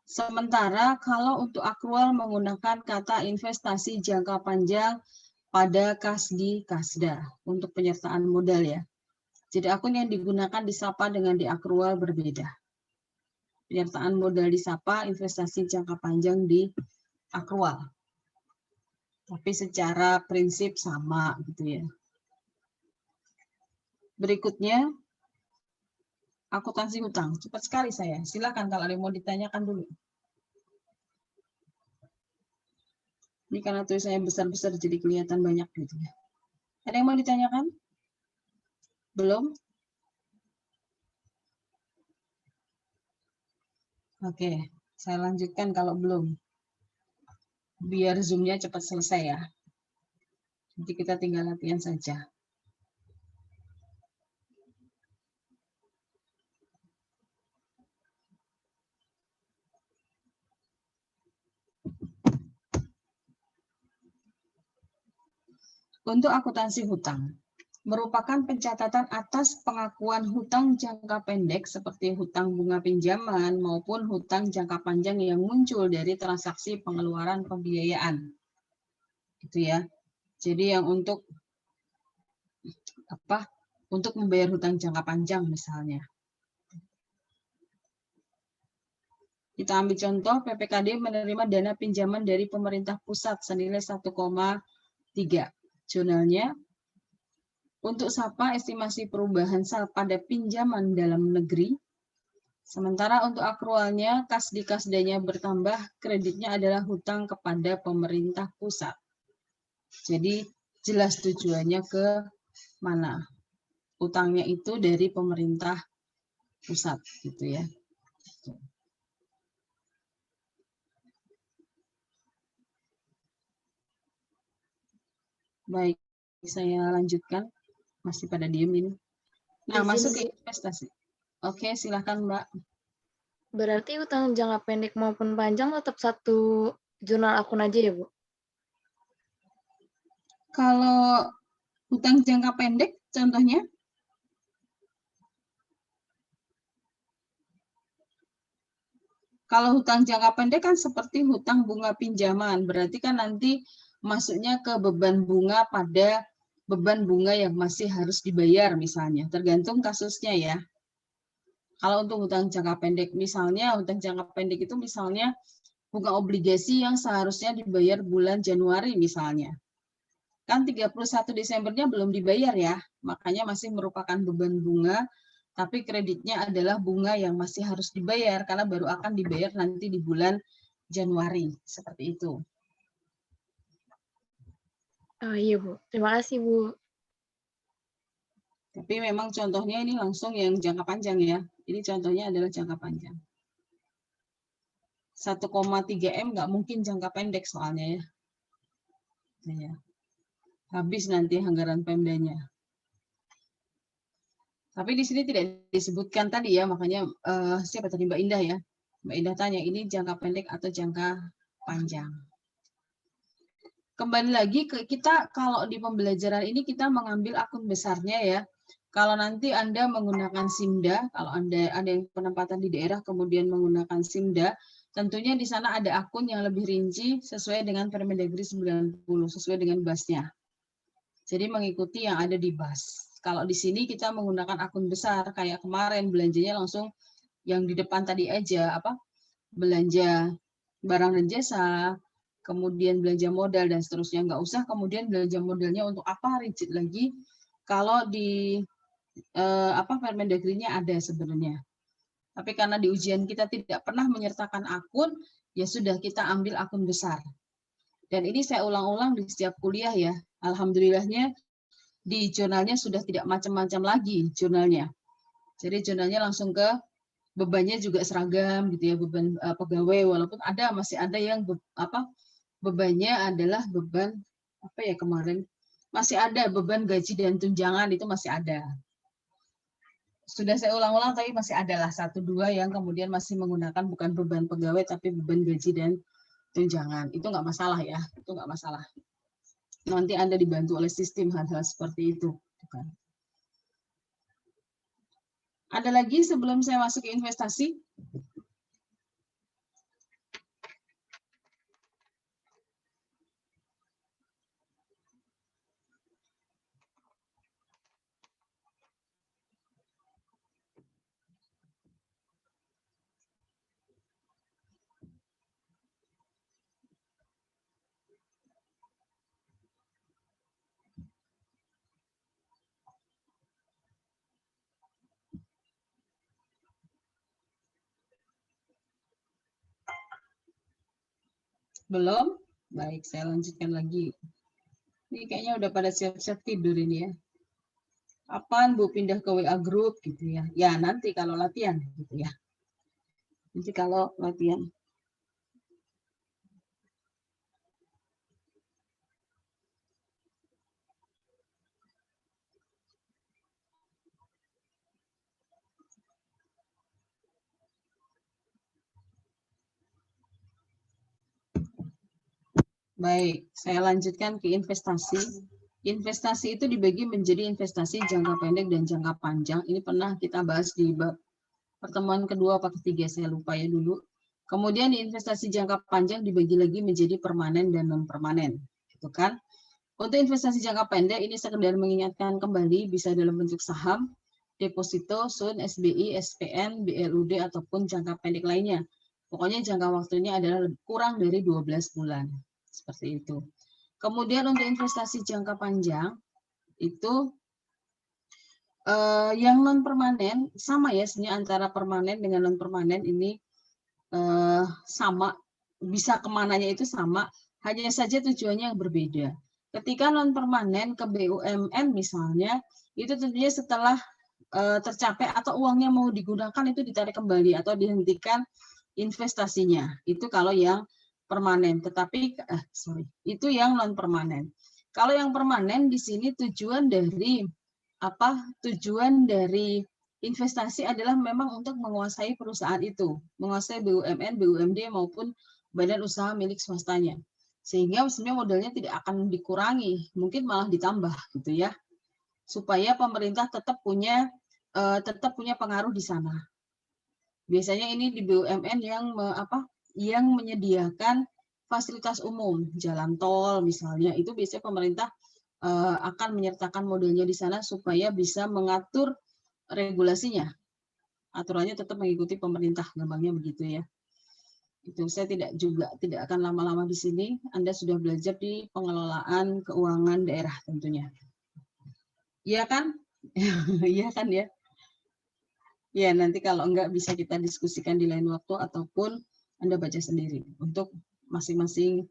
Sementara kalau untuk akrual menggunakan kata investasi jangka panjang pada Kasdi Kasda untuk penyertaan modal ya. Jadi akun yang digunakan di SAPA dengan di akrual berbeda. Penyertaan modal di SAPA, investasi jangka panjang di akrual. Tapi secara prinsip sama gitu ya. Berikutnya, akuntansi hutang. Cepat sekali saya. Silakan kalau ada yang mau ditanyakan dulu. Ini karena tulisannya besar-besar jadi kelihatan banyak gitu ya. Ada yang mau ditanyakan? Belum? Oke, saya lanjutkan kalau belum. Biar Zoom-nya cepat selesai ya. Nanti kita tinggal latihan saja. Untuk akuntansi hutang, merupakan pencatatan atas pengakuan hutang jangka pendek seperti hutang bunga pinjaman maupun hutang jangka panjang yang muncul dari transaksi pengeluaran pembiayaan. Gitu ya. Jadi yang untuk apa? Untuk membayar hutang jangka panjang misalnya. Kita ambil contoh PPKD menerima dana pinjaman dari pemerintah pusat senilai 1,3. Jurnalnya untuk SAPA estimasi perubahan SAL pada pinjaman dalam negeri. Sementara untuk akrualnya Kasdi-Kasdanya bertambah, kreditnya adalah hutang kepada pemerintah pusat. Jadi jelas tujuannya ke mana? Utangnya itu dari pemerintah pusat gitu ya. Baik, saya lanjutkan. Masih pada diem ini. Nah, Izin, masuk ke Bu. investasi. Oke, silahkan Mbak. Berarti utang jangka pendek maupun panjang tetap satu jurnal akun aja ya, Bu? Kalau hutang jangka pendek, contohnya? Kalau hutang jangka pendek kan seperti hutang bunga pinjaman, berarti kan nanti masuknya ke beban bunga pada beban bunga yang masih harus dibayar misalnya, tergantung kasusnya ya. Kalau untuk hutang jangka pendek, misalnya hutang jangka pendek itu misalnya bunga obligasi yang seharusnya dibayar bulan Januari misalnya. Kan 31 Desembernya belum dibayar ya, makanya masih merupakan beban bunga, tapi kreditnya adalah bunga yang masih harus dibayar karena baru akan dibayar nanti di bulan Januari, seperti itu. Oh iya, Bu. Terima kasih, Bu. Tapi memang contohnya ini langsung yang jangka panjang ya. Ini contohnya adalah jangka panjang. 1,3 M nggak mungkin jangka pendek soalnya ya. Ya. Habis nanti anggaran Pemdanya. Tapi di sini tidak disebutkan tadi ya, makanya siapa tadi Mbak Indah ya? Mbak Indah tanya, ini jangka pendek atau jangka panjang? Kembali lagi ke kita, kalau di pembelajaran ini kita mengambil akun besarnya ya. Kalau nanti Anda menggunakan SIMDA, kalau Anda ada yang penempatan di daerah kemudian menggunakan SIMDA, tentunya di sana ada akun yang lebih rinci sesuai dengan Permendagri 90, sesuai dengan BAS-nya. Jadi mengikuti yang ada di BAS. Kalau di sini kita menggunakan akun besar, kayak kemarin belanjanya langsung yang di depan tadi aja, belanja barang dan jasa, kemudian belanja modal dan seterusnya. Nggak usah kemudian belanja modalnya untuk apa, rigid lagi. Kalau di Permendagri-nya ada sebenarnya. Tapi karena di ujian kita tidak pernah menyertakan akun, ya sudah kita ambil akun besar. Dan ini saya ulang-ulang di setiap kuliah ya. Alhamdulillahnya di jurnalnya sudah tidak macam-macam lagi jurnalnya. Jadi jurnalnya langsung ke bebannya juga seragam gitu ya, beban pegawai, walaupun masih ada yang bebannya adalah beban kemarin masih ada beban gaji dan tunjangan, itu masih ada. Sudah saya ulang-ulang tapi masih adalah 1-2 yang kemudian masih menggunakan bukan beban pegawai tapi beban gaji dan tunjangan. Itu nggak masalah ya, itu nggak masalah. Nanti Anda dibantu oleh sistem hal-hal seperti itu. Ada lagi sebelum saya masuk ke investasi? Belum? Baik, saya lanjutkan lagi. Ini kayaknya udah pada siap-siap tidur ini ya. Apaan Bu pindah ke WA group gitu ya. Ya nanti kalau latihan gitu ya. Nanti kalau latihan. Baik, saya lanjutkan ke investasi. Investasi itu dibagi menjadi investasi jangka pendek dan jangka panjang. Ini pernah kita bahas di pertemuan kedua atau ketiga, saya lupa ya dulu. Kemudian di investasi jangka panjang dibagi lagi menjadi permanen dan non permanen, gitu kan? Untuk investasi jangka pendek ini sekedar mengingatkan kembali, bisa dalam bentuk saham, deposito, SUN, SBI, SPN, BLUD ataupun jangka pendek lainnya. Pokoknya jangka waktunya adalah kurang dari 12 bulan. Seperti itu. Kemudian untuk investasi jangka panjang itu yang non permanen sama ya, sebenarnya antara permanen dengan non permanen ini sama, bisa kemananya itu sama, hanya saja tujuannya yang berbeda. Ketika non permanen ke BUMN misalnya, itu tentunya setelah tercapai atau uangnya mau digunakan itu ditarik kembali atau dihentikan investasinya. Itu kalau yang permanen, tetapi itu yang non permanen. Kalau yang permanen di sini tujuan dari investasi adalah memang untuk menguasai perusahaan itu, menguasai BUMN, BUMD maupun badan usaha milik swastanya. Sehingga sebenarnya modalnya tidak akan dikurangi, mungkin malah ditambah gitu ya. Supaya pemerintah tetap punya pengaruh di sana. Biasanya ini di BUMN yang menyediakan fasilitas umum, jalan tol misalnya, itu biasanya pemerintah akan menyertakan modalnya di sana supaya bisa mengatur regulasinya. Aturannya tetap mengikuti pemerintah, gampangnya begitu ya. Itu saya tidak akan lama-lama di sini. Anda sudah belajar di pengelolaan keuangan daerah tentunya. Iya kan? Iya kan ya? Ya, nanti kalau enggak bisa kita diskusikan di lain waktu ataupun Anda baca sendiri untuk masing-masing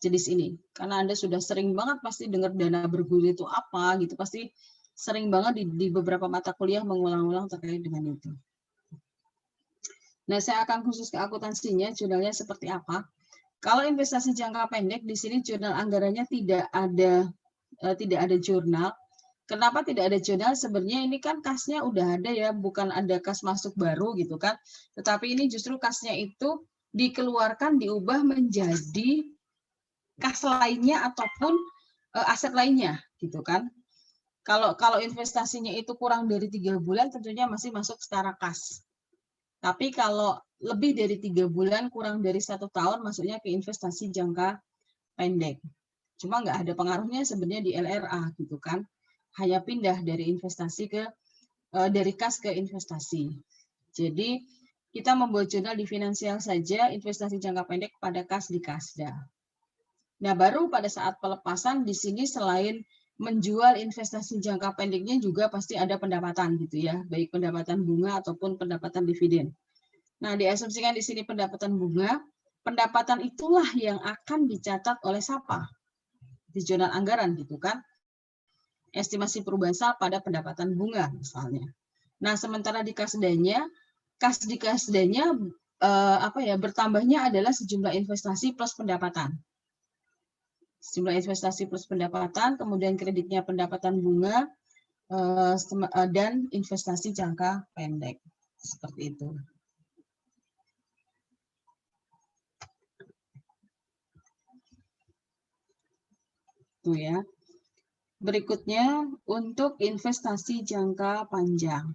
jenis ini. Karena Anda sudah sering banget pasti dengar dana bergulir itu apa gitu, pasti sering banget di beberapa mata kuliah mengulang-ulang terkait dengan itu. Nah, saya akan khusus ke akuntansinya, jurnalnya seperti apa. Kalau investasi jangka pendek di sini jurnal anggarannya tidak ada jurnal. Kenapa tidak ada jurnal? Sebenarnya ini kan kasnya udah ada ya, bukan ada kas masuk baru gitu kan. Tetapi ini justru kasnya itu dikeluarkan, diubah menjadi kas lainnya ataupun aset lainnya gitu kan. Kalau investasinya itu kurang dari 3 bulan, tentunya masih masuk secara kas. Tapi kalau lebih dari 3 bulan, kurang dari 1 tahun, masuknya ke investasi jangka pendek. Cuma nggak ada pengaruhnya sebenarnya di LRA gitu kan. Hanya pindah dari investasi dari kas ke investasi. Jadi kita membuat jurnal di finansial saja, investasi jangka pendek pada kas di Kasda. Nah, baru pada saat pelepasan di sini selain menjual investasi jangka pendeknya juga pasti ada pendapatan gitu ya, baik pendapatan bunga ataupun pendapatan dividen. Nah, diasumsikan di sini pendapatan bunga, pendapatan itulah yang akan dicatat oleh siapa? Di jurnal anggaran gitu kan. Estimasi perubahan saldo pada pendapatan bunga misalnya. Nah, sementara di Kasdanya, bertambahnya adalah sejumlah investasi plus pendapatan. Sejumlah investasi plus pendapatan, kemudian kreditnya pendapatan bunga, dan investasi jangka pendek. Seperti itu. Tuh ya. Berikutnya, untuk investasi jangka panjang.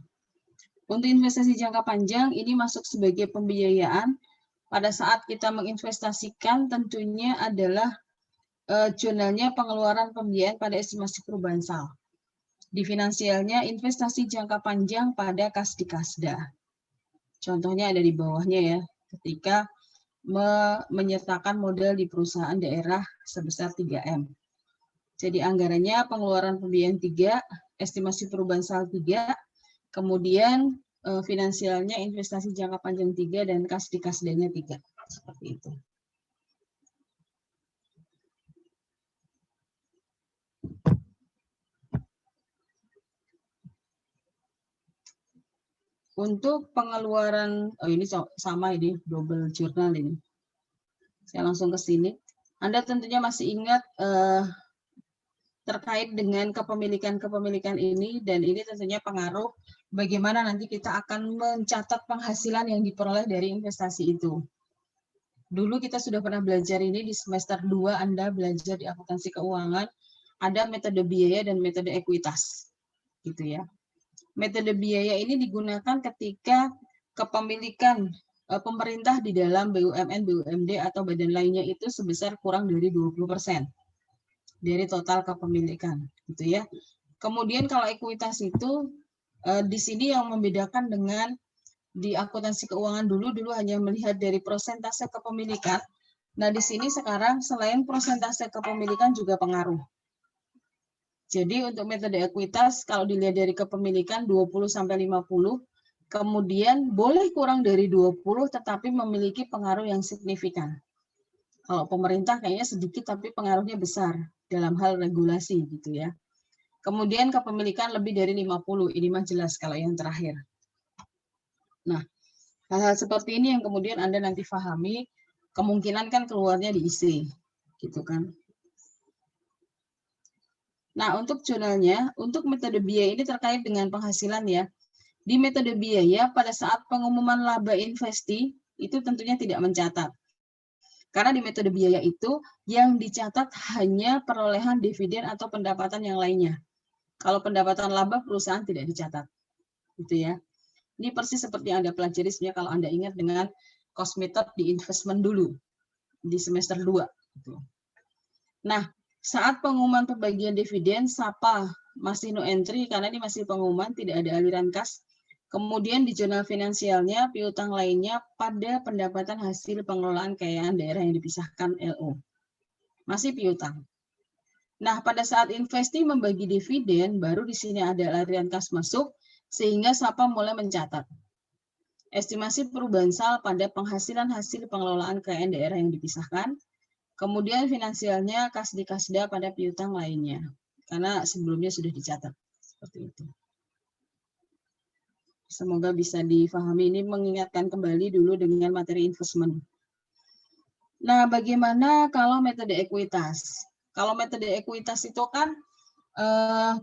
Untuk investasi jangka panjang, ini masuk sebagai pembiayaan. Pada saat kita menginvestasikan, tentunya adalah jurnalnya pengeluaran pembiayaan pada estimasi perubahan saldo. Di finansialnya investasi jangka panjang pada kas di Kasda. Contohnya ada di bawahnya ya, ketika menyertakan modal di perusahaan daerah sebesar 3M. Jadi anggarannya pengeluaran pembiayaan 3, estimasi perubahan saldo 3, kemudian finansialnya investasi jangka panjang 3 dan kas di Kasdanya 3. Seperti itu. Untuk pengeluaran, ini sama ini, double jurnal ini. Saya langsung ke sini. Anda tentunya masih ingat terkait dengan kepemilikan ini, dan ini tentunya pengaruh bagaimana nanti kita akan mencatat penghasilan yang diperoleh dari investasi itu. Dulu kita sudah pernah belajar ini di semester 2, Anda belajar di akuntansi keuangan, ada metode biaya dan metode ekuitas. Gitu ya. Metode biaya ini digunakan ketika kepemilikan pemerintah di dalam BUMN, BUMD, atau badan lainnya itu sebesar kurang dari 20% dari total kepemilikan, gitu ya. Kemudian kalau ekuitas itu di sini yang membedakan dengan di akuntansi keuangan dulu hanya melihat dari persentase kepemilikan. Nah, di sini sekarang selain persentase kepemilikan juga pengaruh. Jadi untuk metode ekuitas kalau dilihat dari kepemilikan 20-50, kemudian boleh kurang dari 20 tetapi memiliki pengaruh yang signifikan. Kalau pemerintah kayaknya sedikit tapi pengaruhnya besar dalam hal regulasi gitu ya. Kemudian kepemilikan lebih dari 50, ini mah jelas kalau yang terakhir. Nah, hal-hal seperti ini yang kemudian Anda nanti pahami, kemungkinan kan keluarnya di IC gitu kan. Nah, untuk jurnalnya, untuk metode biaya ini terkait dengan penghasilan ya. Di metode biaya, pada saat pengumuman laba investi, itu tentunya tidak mencatat. Karena di metode biaya itu, yang dicatat hanya perolehan dividen atau pendapatan yang lainnya. Kalau pendapatan laba, perusahaan tidak dicatat. Gitu ya. Ini persis seperti yang Anda pelajari sebenarnya kalau Anda ingat dengan cost method di investment dulu, di semester 2. Gitu. Nah, saat pengumuman pembagian dividen, SAPA masih no entry karena ini masih pengumuman, tidak ada aliran kas. Kemudian di jurnal finansialnya, piutang lainnya pada pendapatan hasil pengelolaan kekayaan daerah yang dipisahkan LO. Masih piutang. Nah, pada saat investi membagi dividen, baru di sini ada aliran kas masuk, sehingga SAPA mulai mencatat. Estimasi perubahan saldo pada penghasilan hasil pengelolaan kekayaan daerah yang dipisahkan. Kemudian finansialnya kas di Kasda pada piutang lainnya, karena sebelumnya sudah dicatat. Seperti itu. Semoga bisa difahami, ini mengingatkan kembali dulu dengan materi investment. Nah, bagaimana kalau metode ekuitas? Kalau metode ekuitas itu kan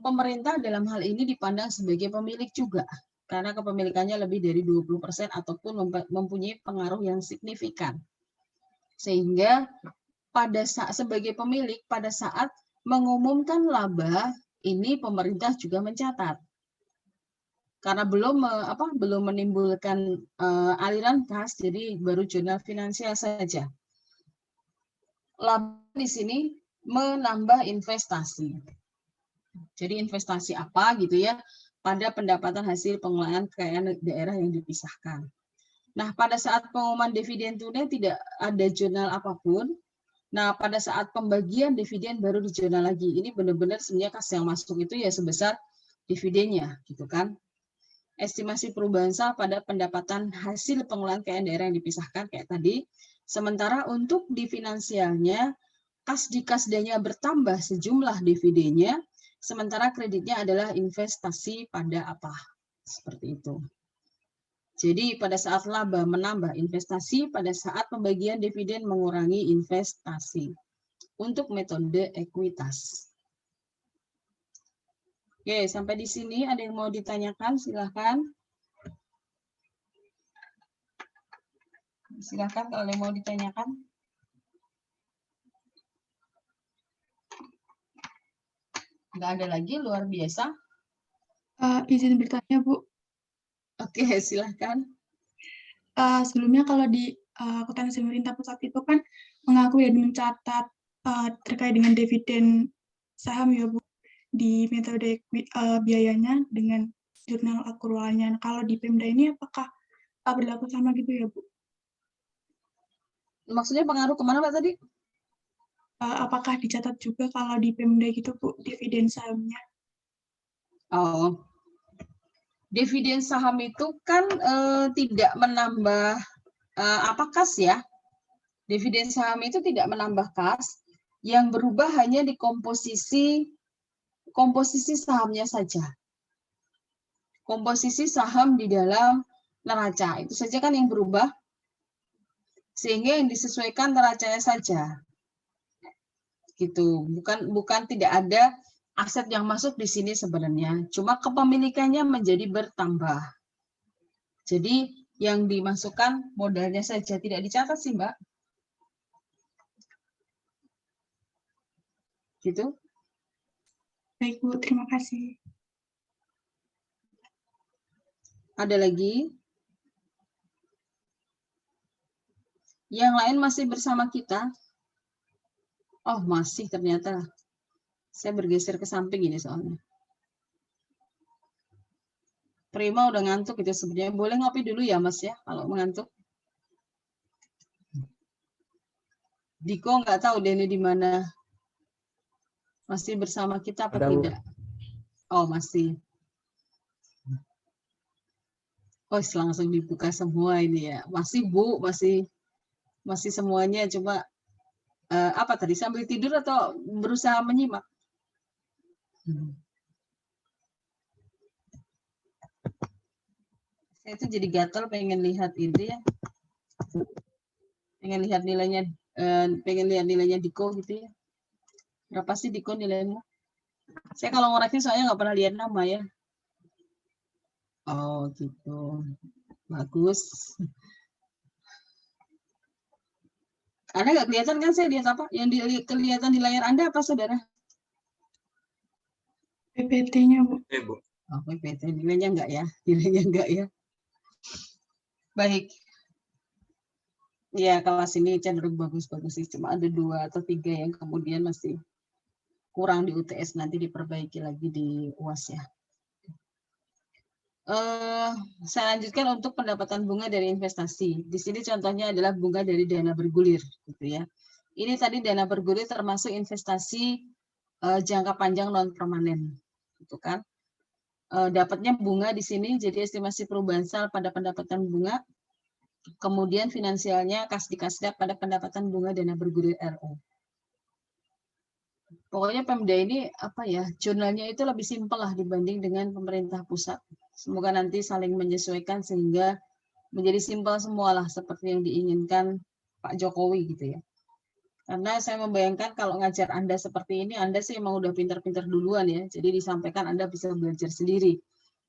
pemerintah dalam hal ini dipandang sebagai pemilik juga, karena kepemilikannya lebih dari 20% ataupun mempunyai pengaruh yang signifikan. Sehingga pada saat sebagai pemilik pada saat mengumumkan laba ini pemerintah juga mencatat. Karena belum menimbulkan aliran kas, jadi baru jurnal finansial saja. Laba di sini menambah investasi. Jadi investasi apa gitu ya pada pendapatan hasil pengelolaan kekayaan daerah yang dipisahkan. Nah, pada saat pengumuman dividen tunai tidak ada jurnal apapun. Nah, pada saat pembagian dividen baru di jurnal lagi. Ini benar-benar sebenarnya kas yang masuk itu ya sebesar dividennya, gitu kan. Estimasi perubahan sah pada pendapatan hasil pengelolaan kekayaan daerah yang dipisahkan kayak tadi. Sementara untuk di finansialnya, kas di kasdanya bertambah sejumlah dividennya, sementara kreditnya adalah investasi pada apa? Seperti itu. Jadi pada saat laba menambah investasi, pada saat pembagian dividen mengurangi investasi. Untuk metode ekuitas. Oke, sampai di sini ada yang mau ditanyakan? Silahkan. Silahkan kalau ada yang mau ditanyakan. Nggak ada lagi, luar biasa. Izin bertanya, Bu. Oke, silahkan. Sebelumnya kalau di akuntansi pemerintah pusat itu kan mengakui dan mencatat terkait dengan dividen saham ya Bu, di metode biayanya dengan jurnal akrualnya. Nah, kalau di Pemda ini apakah berlaku sama gitu ya Bu? Maksudnya pengaruh kemana Pak tadi? Apakah dicatat juga kalau di Pemda gitu Bu, dividen sahamnya? Oh, dividen saham itu kan tidak menambah kas ya. Dividen saham itu tidak menambah kas, yang berubah hanya di komposisi sahamnya saja. Komposisi saham di dalam neraca itu saja kan yang berubah, sehingga yang disesuaikan neracanya saja. Gitu, bukan tidak ada aset yang masuk di sini sebenarnya, cuma kepemilikannya menjadi bertambah. Jadi yang dimasukkan modalnya saja, tidak dicatat sih Mbak. Gitu. Baik Bu, terima kasih. Ada lagi? Yang lain masih bersama kita? Oh, masih ternyata. Saya bergeser ke samping ini soalnya. Prima udah ngantuk itu sebenarnya. Boleh ngopi dulu ya Mas ya kalau mengantuk. Diko nggak tahu Denny di mana. Masih bersama kita apa tidak? Oh, masih. Oh, langsung dibuka semua ini ya. Masih Bu, masih semuanya, coba apa tadi, sambil tidur atau berusaha menyimak? Saya itu jadi gatel pengen lihat ini ya. Pengen lihat nilainya Diko gitu ya. Berapa sih Diko nilainya? Saya kalau ngoreksi soalnya nggak pernah lihat nama ya. Oh gitu. Bagus. Anda nggak kelihatan kan saya lihat apa? Yang kelihatan di layar Anda apa saudara? PPT-nya Bu. Oh, PPT nilainya enggak ya? Nilainya enggak ya? Baik. Ya, kelas ini cenderung bagus-bagus sih. Cuma ada 2 atau 3 yang kemudian masih kurang di UTS, nanti diperbaiki lagi di UAS ya. Saya lanjutkan untuk pendapatan bunga dari investasi. Di sini contohnya adalah bunga dari dana bergulir, gitu ya. Ini tadi dana bergulir termasuk investasi jangka panjang non permanen, gitu kan. Dapatnya bunga di sini, jadi estimasi perubahan sal pada pendapatan bunga. Kemudian finansialnya kas di kasda pada pendapatan bunga dana bergulir RO. Pokoknya Pemda ini apa ya, jurnalnya itu lebih simpel lah dibanding dengan pemerintah pusat. Semoga nanti saling menyesuaikan sehingga menjadi simpel semualah seperti yang diinginkan Pak Jokowi gitu ya. Karena saya membayangkan kalau ngajar Anda seperti ini, Anda sih emang udah pintar-pintar duluan ya. Jadi disampaikan Anda bisa belajar sendiri.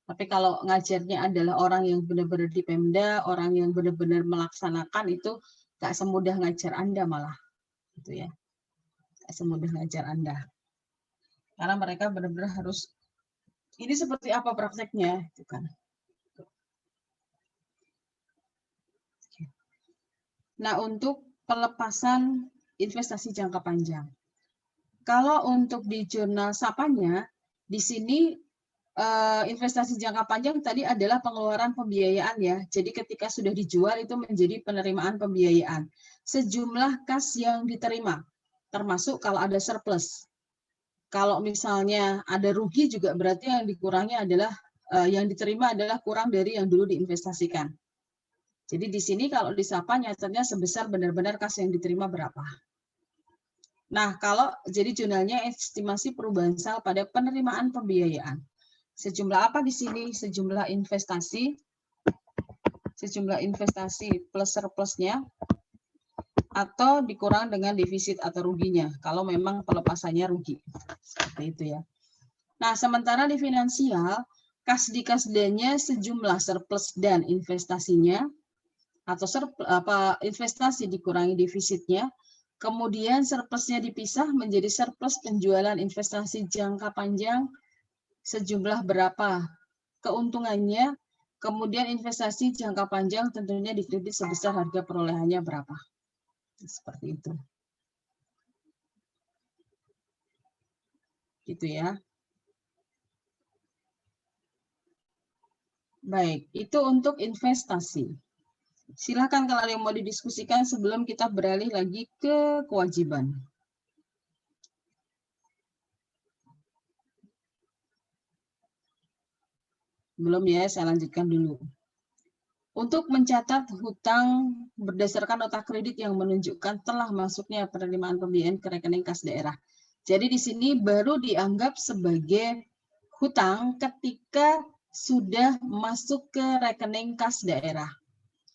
Tapi kalau ngajarnya adalah orang yang benar-benar di Pemda, orang yang benar-benar melaksanakan, itu nggak semudah ngajar Anda malah, gitu ya. Nggak semudah ngajar Anda. Karena mereka benar-benar harus, ini seperti apa prakteknya, gitu kan. Nah, untuk pelepasan investasi jangka panjang. Kalau untuk di jurnal SAPA-nya, di sini investasi jangka panjang tadi adalah pengeluaran pembiayaan ya. Jadi ketika sudah dijual itu menjadi penerimaan pembiayaan. Sejumlah kas yang diterima, termasuk kalau ada surplus. Kalau misalnya ada rugi juga berarti yang dikurangi adalah yang diterima adalah kurang dari yang dulu diinvestasikan. Jadi di sini kalau di SAPA nyatanya sebesar benar-benar kas yang diterima berapa. Nah, kalau jadi jurnalnya estimasi perubahan sal pada penerimaan pembiayaan. Sejumlah apa di sini? Sejumlah investasi plus surplusnya atau dikurang dengan defisit atau ruginya kalau memang pelepasannya rugi. Seperti itu ya. Nah, sementara di finansial, kas di kasdanya sejumlah surplus dan investasinya atau investasi dikurangi defisitnya, kemudian surplusnya dipisah menjadi surplus penjualan investasi jangka panjang sejumlah berapa keuntungannya, kemudian investasi jangka panjang tentunya dikredit sebesar harga perolehannya berapa. Seperti itu. Gitu ya. Baik, itu untuk investasi. Silakan kalau ada yang mau didiskusikan sebelum kita beralih lagi ke kewajiban. Belum ya, saya lanjutkan dulu. Untuk mencatat hutang berdasarkan nota kredit yang menunjukkan telah masuknya penerimaan pembiayaan ke rekening kas daerah. Jadi di sini baru dianggap sebagai hutang ketika sudah masuk ke rekening kas daerah.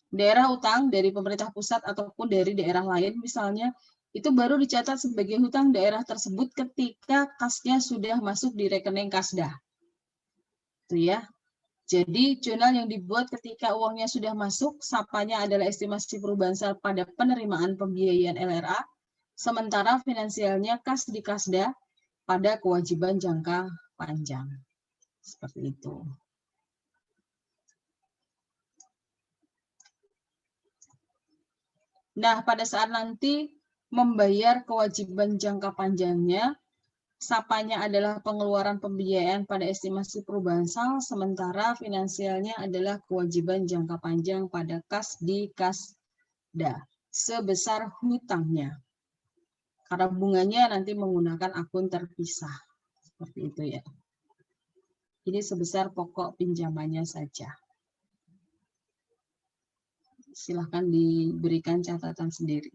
Daerah utang dari pemerintah pusat ataupun dari daerah lain misalnya, itu baru dicatat sebagai hutang daerah tersebut ketika kasnya sudah masuk di rekening kasda. Itu ya. Jadi jurnal yang dibuat ketika uangnya sudah masuk, SAPA-nya adalah estimasi perubahan sal pada penerimaan pembiayaan LRA, sementara finansialnya kas di kasda pada kewajiban jangka panjang. Seperti itu. Nah, pada saat nanti membayar kewajiban jangka panjangnya, SAPA-nya adalah pengeluaran pembiayaan pada estimasi perubahan sal, sementara finansialnya adalah kewajiban jangka panjang pada kas di kasda, sebesar hutangnya. Karena bunganya nanti menggunakan akun terpisah. Seperti itu ya. Ini sebesar pokok pinjamannya saja. Silahkan diberikan catatan sendiri.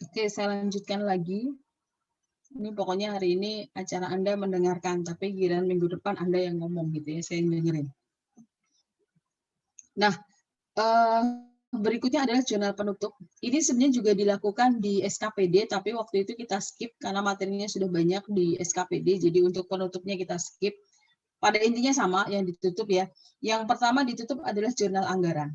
Oke, saya lanjutkan lagi. Ini pokoknya hari ini acara Anda mendengarkan, tapi giliran minggu depan Anda yang ngomong gitu ya, saya yang dengerin. Nah, berikutnya adalah jurnal penutup. Ini sebenarnya juga dilakukan di SKPD, tapi waktu itu kita skip karena materinya sudah banyak di SKPD, jadi untuk penutupnya kita skip. Pada intinya sama yang ditutup ya. Yang pertama ditutup adalah jurnal anggaran.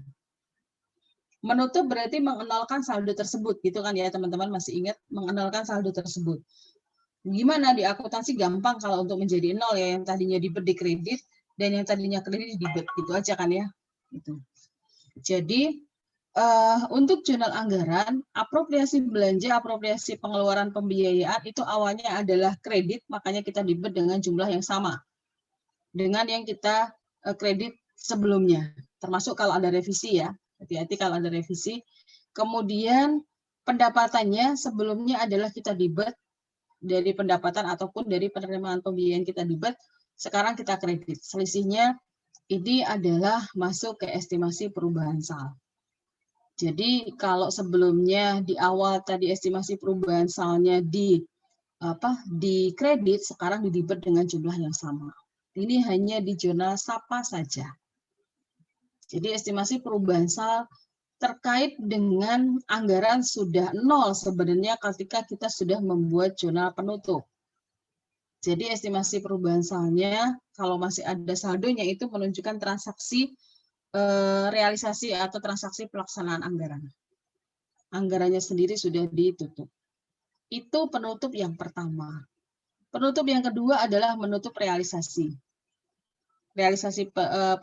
Menutup berarti mengenalkan saldo tersebut, gitu kan ya teman-teman, masih ingat mengenalkan saldo tersebut. Gimana di akuntansi gampang kalau untuk menjadi nol ya, yang tadinya debit di kredit dan yang tadinya kredit di debit, gitu aja kan ya. Gitu. Jadi untuk jurnal anggaran, apropriasi belanja, apropriasi pengeluaran pembiayaan itu awalnya adalah kredit, makanya kita debit dengan jumlah yang sama dengan yang kita kredit sebelumnya, termasuk kalau ada revisi ya. Hati-hati kalau ada revisi. Kemudian pendapatannya sebelumnya adalah kita debit dari pendapatan ataupun dari penerimaan pembiayaan kita debit, sekarang kita kredit. Selisihnya ini adalah masuk ke estimasi perubahan sal. Jadi kalau sebelumnya di awal tadi estimasi perubahan salnya di kredit, sekarang di debit dengan jumlah yang sama. Ini hanya di jurnal SAPA saja. Jadi estimasi perubahan saldo terkait dengan anggaran sudah nol sebenarnya ketika kita sudah membuat jurnal penutup. Jadi estimasi perubahan saldonya kalau masih ada saldonya itu menunjukkan transaksi realisasi atau transaksi pelaksanaan anggaran. Anggarannya sendiri sudah ditutup. Itu penutup yang pertama. Penutup yang kedua adalah menutup realisasi. Realisasi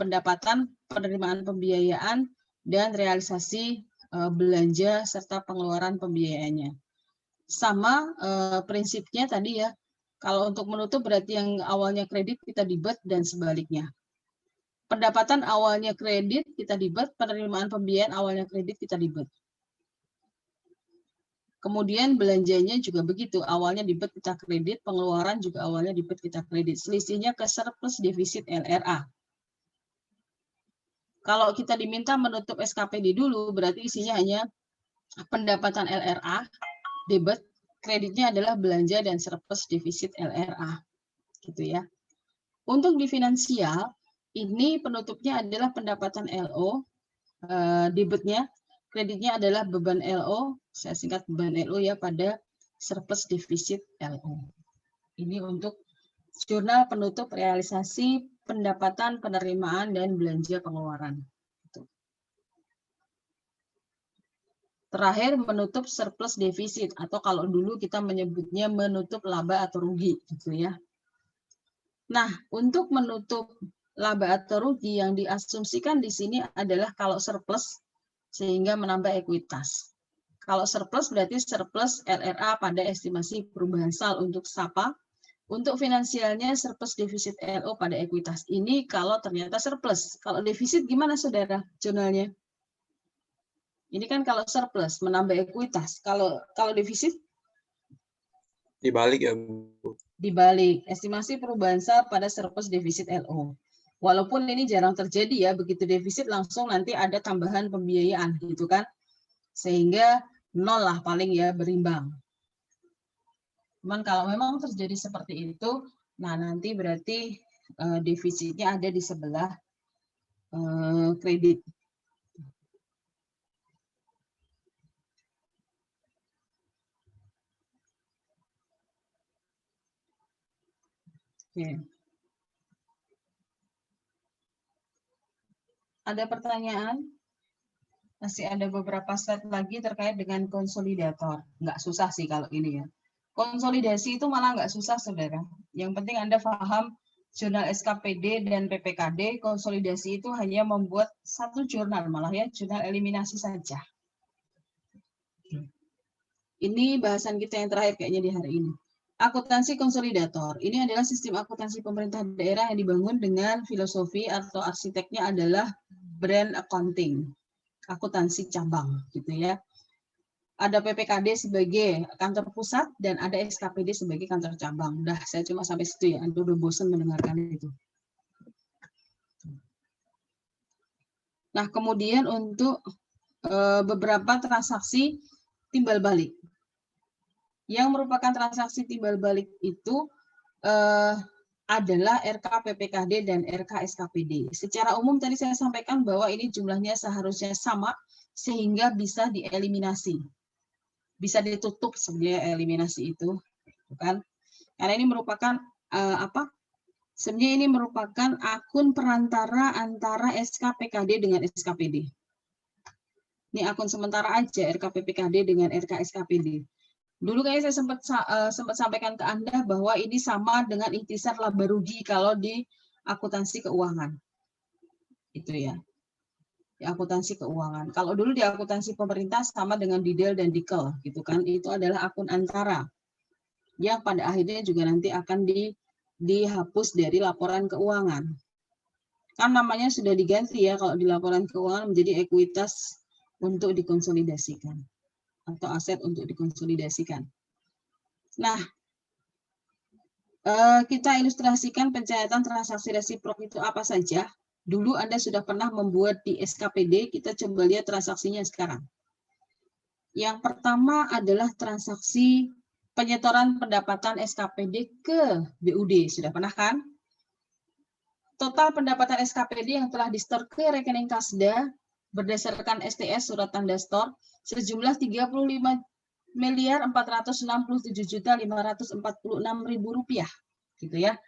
pendapatan, penerimaan pembiayaan, dan realisasi belanja serta pengeluaran pembiayaannya. Sama prinsipnya tadi ya, kalau untuk menutup berarti yang awalnya kredit kita debit dan sebaliknya. Pendapatan awalnya kredit kita debit, penerimaan pembiayaan awalnya kredit kita debit. Kemudian belanjanya juga begitu, awalnya debit kita kredit, pengeluaran juga awalnya debit kita kredit. Selisihnya ke surplus defisit LRA. Kalau kita diminta menutup SKPD dulu, berarti isinya hanya pendapatan LRA, debit, kreditnya adalah belanja dan surplus defisit LRA. Gitu ya. Untuk di finansial, ini penutupnya adalah pendapatan LO, debitnya, kreditnya adalah beban LO, saya singkat beban LO ya, pada surplus defisit LO. Ini untuk jurnal penutup realisasi pendapatan, penerimaan, dan belanja pengeluaran. Terakhir menutup surplus defisit, atau kalau dulu kita menyebutnya menutup laba atau rugi, gitu ya. Nah, untuk menutup laba atau rugi yang diasumsikan di sini adalah kalau surplus sehingga menambah ekuitas. Kalau surplus berarti surplus LRA pada estimasi perubahan saldo untuk SAPA. Untuk finansialnya surplus defisit LO pada ekuitas. Ini kalau ternyata surplus. Kalau defisit gimana saudara jurnalnya? Ini kan kalau surplus menambah ekuitas. Kalau defisit? Dibalik ya, Bu. Dibalik. Estimasi perubahan saldo pada surplus defisit LO. Walaupun ini jarang terjadi ya, begitu defisit langsung nanti ada tambahan pembiayaan gitu kan. Sehingga nol lah paling ya, berimbang. Cuman kalau memang terjadi seperti itu, nah nanti berarti defisitnya ada di sebelah kredit. Oke. Ada pertanyaan? Masih ada beberapa slide lagi terkait dengan konsolidator. Nggak susah sih kalau ini ya. Konsolidasi itu malah nggak susah, saudara. Yang penting Anda paham jurnal SKPD dan PPKD, konsolidasi itu hanya membuat satu jurnal, malah ya, jurnal eliminasi saja. Ini bahasan kita yang terakhir kayaknya di hari ini. Akuntansi konsolidator. Ini adalah sistem akuntansi pemerintah daerah yang dibangun dengan filosofi atau arsiteknya adalah brand accounting, akuntansi cabang, gitu ya. Ada PPKD sebagai kantor pusat dan ada SKPD sebagai kantor cabang. Udah, saya cuma sampai situ ya. Anda udah bosan mendengarkan itu. Nah, kemudian untuk beberapa transaksi timbal balik. Yang merupakan transaksi timbal balik itu adalah RK PPKD dan RK SKPD. Secara umum tadi saya sampaikan bahwa ini jumlahnya seharusnya sama sehingga bisa dieliminasi. Bisa ditutup sebenarnya eliminasi itu, bukan? Karena ini merupakan sebenarnya ini merupakan akun perantara antara SKPKD dengan SKPD. Ini akun sementara aja RKPPKD dengan RK SKPD. Dulu kayaknya saya sempat sampaikan ke Anda bahwa ini sama dengan ikhtisar laba rugi kalau di akuntansi keuangan. Itu ya. Di akuntansi keuangan. Kalau dulu di akuntansi pemerintah sama dengan Didel dan Dikel, gitu kan? Itu adalah akun antara yang pada akhirnya juga nanti akan dihapus dari laporan keuangan. Kan namanya sudah diganti ya, kalau di laporan keuangan menjadi ekuitas untuk dikonsolidasikan atau aset untuk dikonsolidasikan. Nah, kita ilustrasikan pencatatan transaksi resiprok itu apa saja. Dulu Anda sudah pernah membuat di SKPD, kita coba lihat transaksinya sekarang. Yang pertama adalah transaksi penyetoran pendapatan SKPD ke BUD. Sudah pernah kan? total pendapatan SKPD yang telah di-store ke rekening Kasda berdasarkan STS surat tanda store sejumlah 35.467.546.000 rupiah, gitu ya.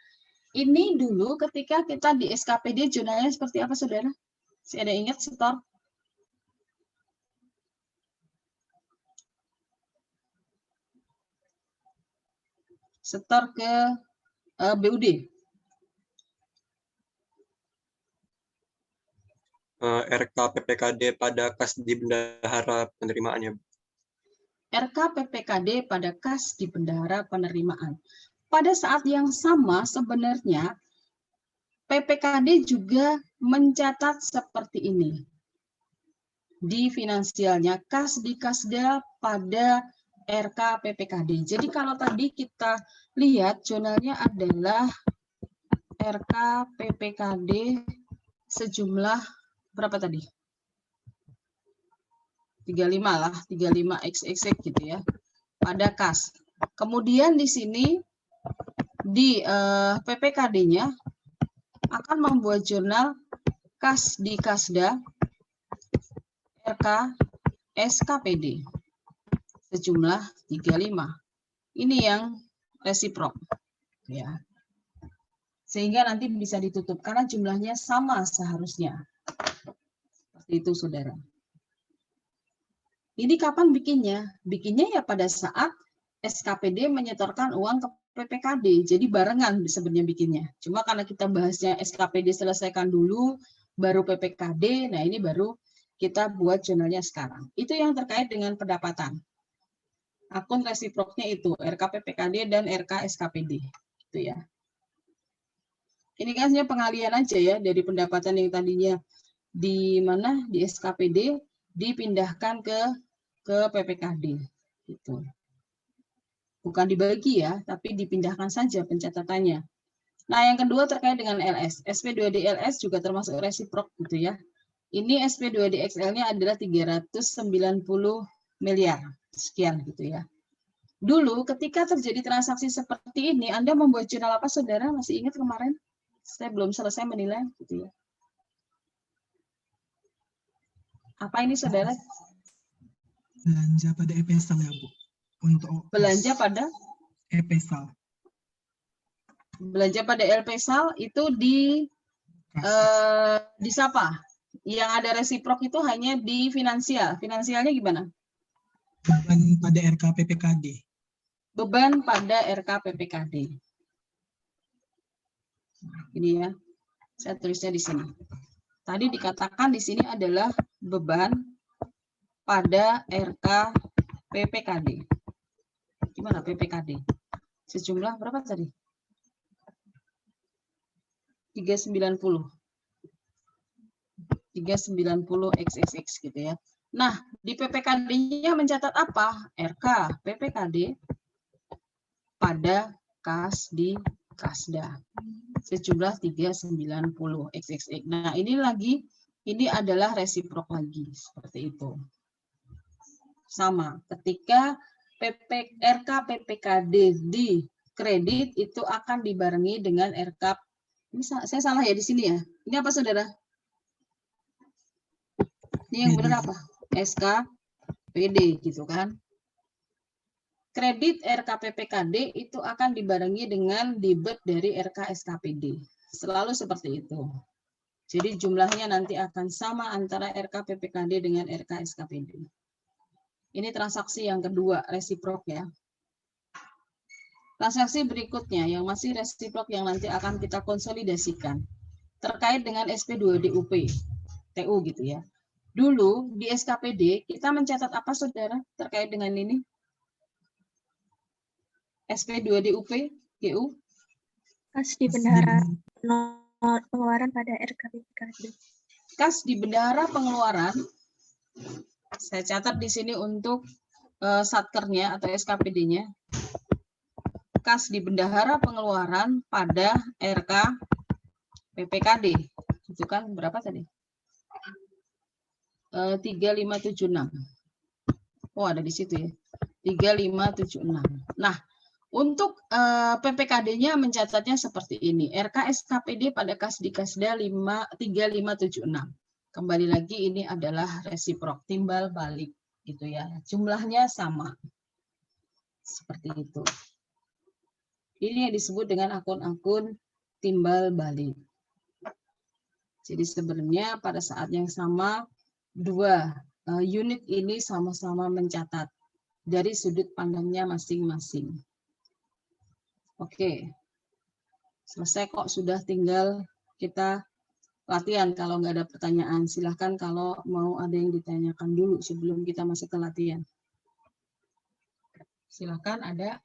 Ini dulu ketika kita di SKPD jurnalnya seperti apa, saudara? Masih ada ingat store? Store ke BUD. RK PPKD pada kas di bendahara penerimaannya. RK PPKD pada kas di bendahara penerimaan. Pada saat yang sama sebenarnya PPKD juga mencatat seperti ini. Di finansialnya kas di Kasda pada RK PPKD. Jadi kalau tadi kita lihat jurnalnya adalah RK PPKD sejumlah berapa tadi? 35 lah, 35xx gitu ya. Pada kas. Kemudian di sini di PPKD-nya akan membuat jurnal kas di Kasda RK SKPD sejumlah 35. Ini yang resiprok ya. Sehingga nanti bisa ditutup karena jumlahnya sama seharusnya. Seperti itu, saudara. Ini kapan bikinnya? Bikinnya ya pada saat SKPD menyetorkan uang ke PPKD. Jadi barengan sebenarnya bikinnya. Cuma karena kita bahasnya SKPD selesaikan dulu, baru PPKD, nah ini baru kita buat jurnalnya sekarang. Itu yang terkait dengan pendapatan. Akun resiproknya itu, RK PPKD dan RK SKPD. Itu ya. Ini kan hanya pengalian aja ya, dari pendapatan yang tadinya di mana di SKPD dipindahkan ke PPKD gitu. Bukan dibagi ya, tapi dipindahkan saja pencatatannya. Nah, yang kedua terkait dengan LS. SP2D LS juga termasuk resiprok gitu ya. Ini SP2D XL-nya adalah 390 miliar sekian gitu ya. Dulu ketika terjadi transaksi seperti ini, Anda membuat jurnal apa, saudara? Masih ingat kemarin? Saya belum selesai menilai gitu ya. Apa ini, saudara? Belanja pada EPSAL ya, Bu. Untuk belanja pada EPSAL. Belanja pada LPSAL itu di siapa? Yang ada resiprok itu hanya di finansial. Finansialnya gimana? Beban pada RK PPKD. Beban pada RK PPKD. Ini ya. Saya tulisnya di sini. Tadi dikatakan di sini adalah beban pada RK PPKD. Gimana PPKD? Sejumlah berapa tadi? 390 XXX gitu ya. Nah, di PPKD-nya mencatat apa? RK PPKD pada kas di Kasda sejumlah 390 XXX. Nah, ini adalah resiprok lagi seperti itu. Sama, ketika RK PPKD di kredit itu akan dibarengi dengan RK. Ini saya salah ya di sini ya. Ini apa, saudara? Ini yang benar apa? SKPD gitu kan. Kredit RKPPKD itu akan dibarengi dengan debit dari RK SKPD. Selalu seperti itu. Jadi jumlahnya nanti akan sama antara RKPPKD dengan RK SKPD. Ini transaksi yang kedua, resiprok ya. Transaksi berikutnya yang masih resiprok yang nanti akan kita konsolidasikan. Terkait dengan SP2DUP, TU gitu ya. Dulu di SKPD kita mencatat apa, saudara, terkait dengan ini? SP2DUP, GU? Kas di bendahara pengeluaran pada RKPPKD. Kas di bendahara pengeluaran, saya catat di sini untuk satkernya atau SKPD-nya. Kas di bendahara pengeluaran pada RK PPKD. Itu kan berapa tadi? 3576. Oh, ada di situ ya. 3576. Nah, Untuk PPKD-nya mencatatnya seperti ini. RKSKPD pada Kasdikasda 3576. Kembali lagi ini adalah resiprok, timbal balik gitu ya. Jumlahnya sama. Seperti itu. Ini yang disebut dengan akun-akun timbal balik. Jadi sebenarnya pada saat yang sama dua unit ini sama-sama mencatat dari sudut pandangnya masing-masing. Oke, selesai kok, sudah tinggal kita latihan. Kalau nggak ada pertanyaan, silahkan kalau mau ada yang ditanyakan dulu sebelum kita masuk ke latihan. Silahkan ada.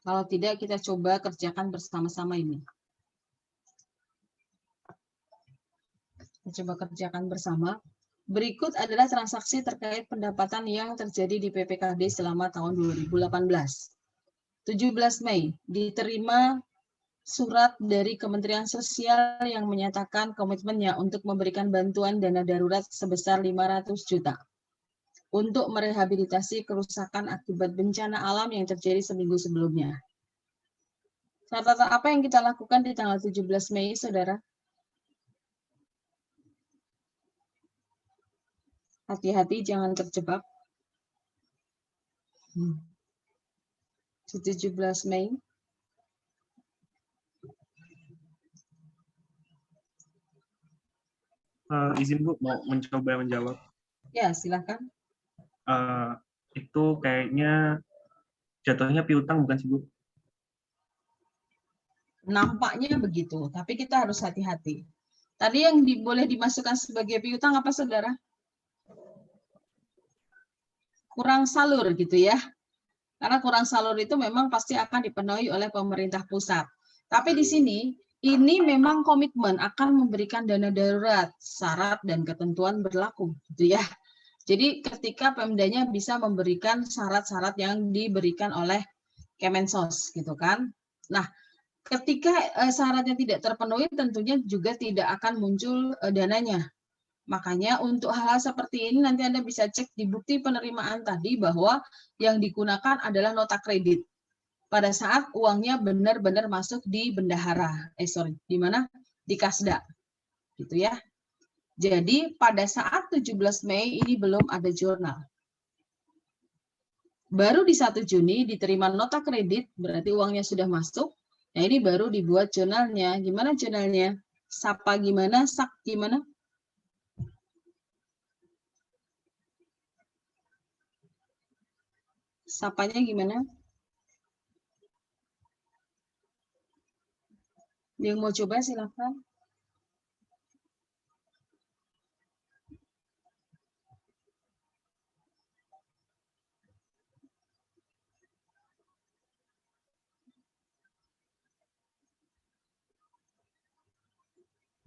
Kalau tidak, kita coba kerjakan bersama-sama ini. Kita coba kerjakan bersama. Berikut adalah transaksi terkait pendapatan yang terjadi di PPKD selama tahun 2018. 17 Mei, diterima surat dari Kementerian Sosial yang menyatakan komitmennya untuk memberikan bantuan dana darurat sebesar 500 juta untuk merehabilitasi kerusakan akibat bencana alam yang terjadi seminggu sebelumnya. Catatan apa yang kita lakukan di tanggal 17 Mei, saudara? Hati-hati, jangan terjebak. 17 Mei. Izin Bu, mau mencoba menjawab. Ya, silakan. Itu kayaknya jatuhnya piutang bukan sih Bu? Nampaknya begitu, tapi kita harus hati-hati. Tadi yang boleh dimasukkan sebagai piutang apa, saudara? Kurang salur gitu ya. Karena kurang salur itu memang pasti akan dipenuhi oleh pemerintah pusat. Tapi di sini, ini memang komitmen akan memberikan dana darurat, syarat dan ketentuan berlaku, gitu ya. Jadi ketika Pemdanya bisa memberikan syarat-syarat yang diberikan oleh Kemensos, gitu kan. Nah, ketika syaratnya tidak terpenuhi, tentunya juga tidak akan muncul dananya. Makanya untuk hal-hal seperti ini nanti Anda bisa cek di bukti penerimaan tadi bahwa yang digunakan adalah nota kredit. Pada saat uangnya benar-benar masuk di bendahara, di mana? Di Kasda, gitu ya. Jadi pada saat 17 Mei ini belum ada jurnal. Baru di 1 Juni diterima nota kredit, berarti uangnya sudah masuk. Nah ini baru dibuat jurnalnya. Gimana jurnalnya? Sapa gimana? Sak gimana? Sapanya gimana? Yang mau coba silakan.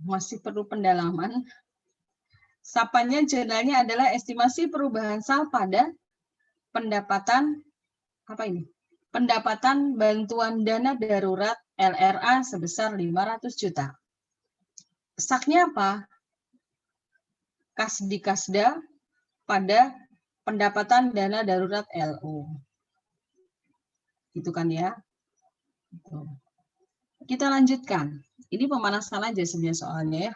Masih perlu pendalaman. Sapanya jurnalnya adalah estimasi perubahan sal pada pendapatan apa ini? Pendapatan bantuan dana darurat LRA sebesar 500 juta. Saknya apa? Kasdikasda pada pendapatan dana darurat LU. Gitu kan ya? Kita lanjutkan. Ini pemanasan aja sebenarnya soalnya ya.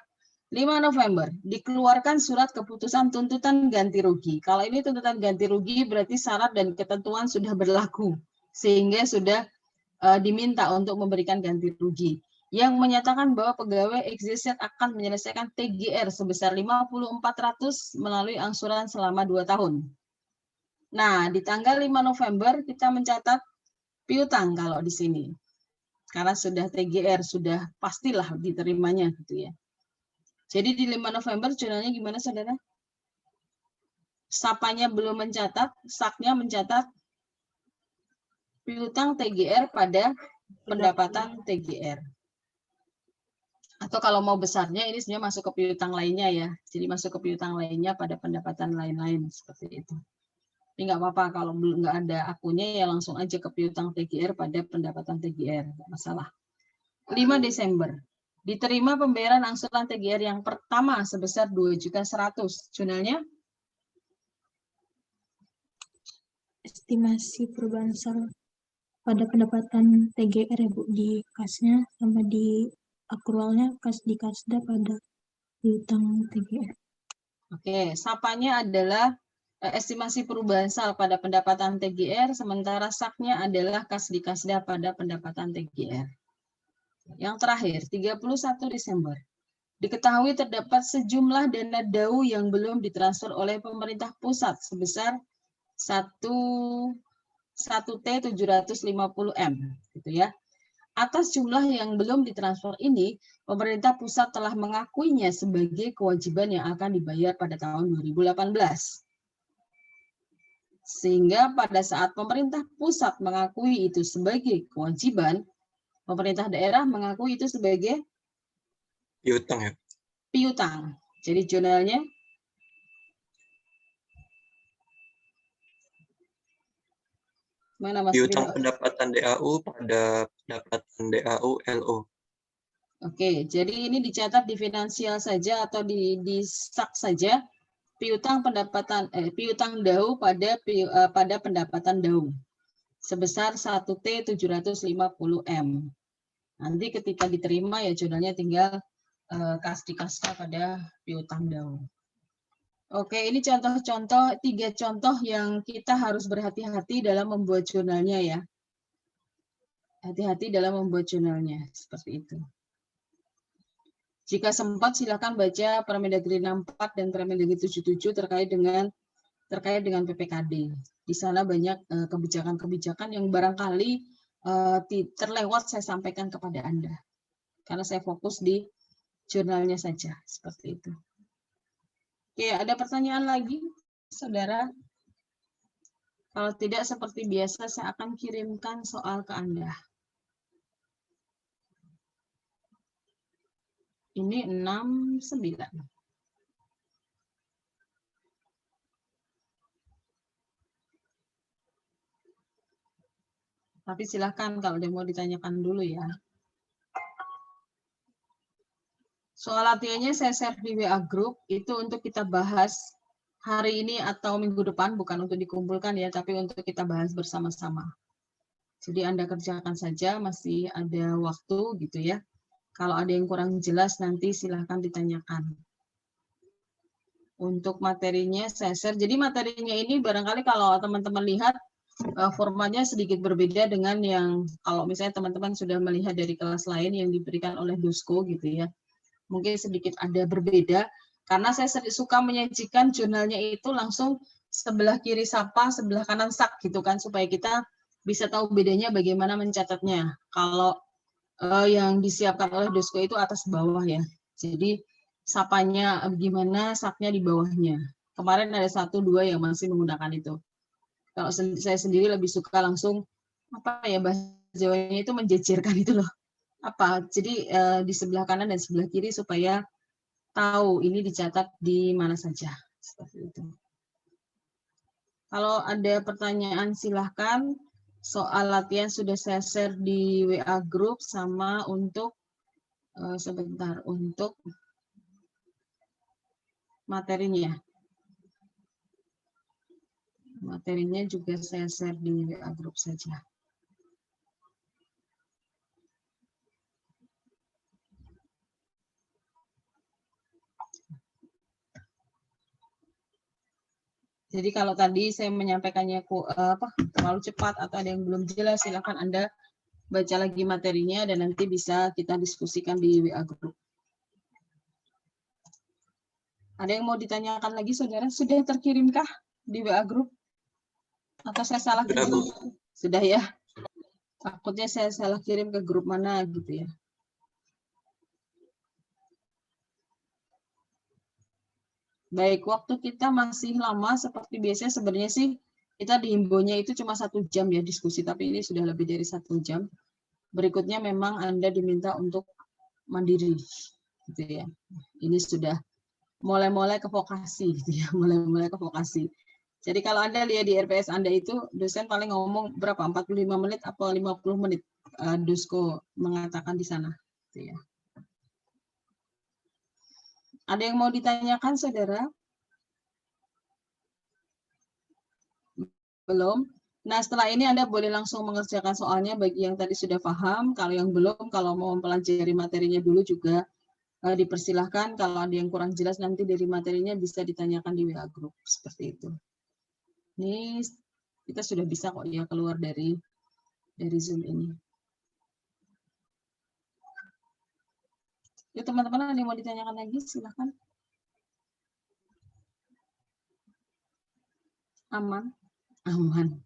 5 November, dikeluarkan surat keputusan tuntutan ganti rugi. Kalau ini tuntutan ganti rugi berarti syarat dan ketentuan sudah berlaku. Sehingga sudah diminta untuk memberikan ganti rugi. Yang menyatakan bahwa pegawai XYZ akan menyelesaikan TGR sebesar 50.400 melalui angsuran selama 2 tahun. Nah, di tanggal 5 November kita mencatat piutang kalau di sini. Karena sudah TGR, sudah pastilah diterimanya gitu ya. Jadi di 5 November jurnalnya gimana, saudara? Sapanya belum mencatat, saknya mencatat piutang TGR pada pendapatan TGR. Atau kalau mau besarnya, ini sebenarnya masuk ke piutang lainnya ya. Jadi masuk ke piutang lainnya pada pendapatan lain-lain, seperti itu. Tapi nggak apa-apa kalau belum nggak ada akunnya ya langsung aja ke piutang TGR pada pendapatan TGR, nggak masalah. 5 Desember. Diterima pembayaran angsuran TGR yang pertama sebesar 2.100.000. Jurnalnya Estimasi perubahan saldo pada pendapatan TGR ya Bu, di kasnya sama di akrualnya di kasda pada piutang TGR. Oke, sapanya adalah estimasi perubahan sal pada pendapatan TGR, sementara saknya adalah kas di kasda pada pendapatan TGR. Yang terakhir, 31 Desember. Diketahui terdapat sejumlah dana DAU yang belum ditransfer oleh pemerintah pusat sebesar 1T750M, gitu ya. Atas jumlah yang belum ditransfer ini, pemerintah pusat telah mengakuinya sebagai kewajiban yang akan dibayar pada tahun 2018. Sehingga pada saat pemerintah pusat mengakui itu sebagai kewajiban, pemerintah daerah mengakui itu sebagai Piutang ya. piutang. Jadi jurnalnya mana Mas Piutang Ridho? pendapatan DAU pada pendapatan DAU LO. Oke, jadi ini dicatat di finansial saja atau di sak saja. Piutang pendapatan piutang DAU pada pendapatan DAU sebesar 1T750M. Nanti ketika diterima ya jurnalnya tinggal kas di kasda pada piutang DAU. Oke, ini contoh-contoh 3 contoh yang kita harus berhati-hati dalam membuat jurnalnya ya. Hati-hati dalam membuat jurnalnya seperti itu. Jika sempat silakan baca Permendagri 64 dan Permendagri 77 terkait dengan PPKD. Di sana banyak kebijakan-kebijakan yang barangkali terlewat saya sampaikan kepada Anda. Karena saya fokus di jurnalnya saja, seperti itu. Oke, ada pertanyaan lagi, Saudara? Kalau tidak, seperti biasa, saya akan kirimkan soal ke Anda. Ini 69. Tapi silahkan kalau dia mau ditanyakan dulu ya. Soal latihannya saya share di WA Group, itu untuk kita bahas hari ini atau minggu depan, bukan untuk dikumpulkan ya, tapi untuk kita bahas bersama-sama. Jadi Anda kerjakan saja, masih ada waktu gitu ya. Kalau ada yang kurang jelas nanti silahkan ditanyakan. Untuk materinya saya share. Jadi materinya ini barangkali kalau teman-teman lihat formatnya sedikit berbeda dengan yang kalau misalnya teman-teman sudah melihat dari kelas lain yang diberikan oleh Dusko gitu ya. Mungkin sedikit ada berbeda karena saya suka menyajikan jurnalnya itu langsung sebelah kiri sapa, sebelah kanan sak gitu kan supaya kita bisa tahu bedanya bagaimana mencatatnya. Kalau yang disiapkan oleh Dusko itu atas bawah ya. Jadi sapanya gimana, saknya di bawahnya. Kemarin ada 1, 2 yang masih menggunakan itu. Kalau saya sendiri lebih suka langsung apa ya bahasa Jawanya itu menjejerkan itu loh. Apa? Jadi di sebelah kanan dan sebelah kiri supaya tahu ini dicatat di mana saja. Seperti itu. Kalau ada pertanyaan silahkan. Soal latihan sudah saya share di WA Group sama untuk sebentar untuk materinya. Materinya juga saya share di WA Group saja. Jadi kalau tadi saya menyampaikannya terlalu cepat atau ada yang belum jelas, silakan Anda baca lagi materinya dan nanti bisa kita diskusikan di WA Group. Ada yang mau ditanyakan lagi, Saudara? Sudah terkirimkah di WA Group? Atau saya salah kirim? Sudah ya? Takutnya saya salah kirim ke grup mana gitu ya. Baik, waktu kita masih lama seperti biasanya sebenarnya sih kita dihimbaunya itu cuma 1 jam ya diskusi, tapi ini sudah lebih dari 1 jam. Berikutnya memang Anda diminta untuk mandiri, gitu ya. Ini sudah mulai-mulai ke vokasi, gitu ya, mulai-mulai ke vokasi. Jadi kalau Anda lihat di RPS Anda itu, dosen paling ngomong berapa? 45 menit atau 50 menit. Dusko mengatakan di sana. Gitu ya. Ada yang mau ditanyakan, saudara? Belum? Nah, setelah ini Anda boleh langsung mengerjakan soalnya bagi yang tadi sudah paham. Kalau yang belum, kalau mau mempelajari materinya dulu juga dipersilahkan. Kalau ada yang kurang jelas nanti dari materinya bisa ditanyakan di WA Group. Seperti itu. Ini kita sudah bisa kok ya keluar dari Zoom ini. Ya teman-teman, ada yang mau ditanyakan lagi? Silahkan. Aman? Aman.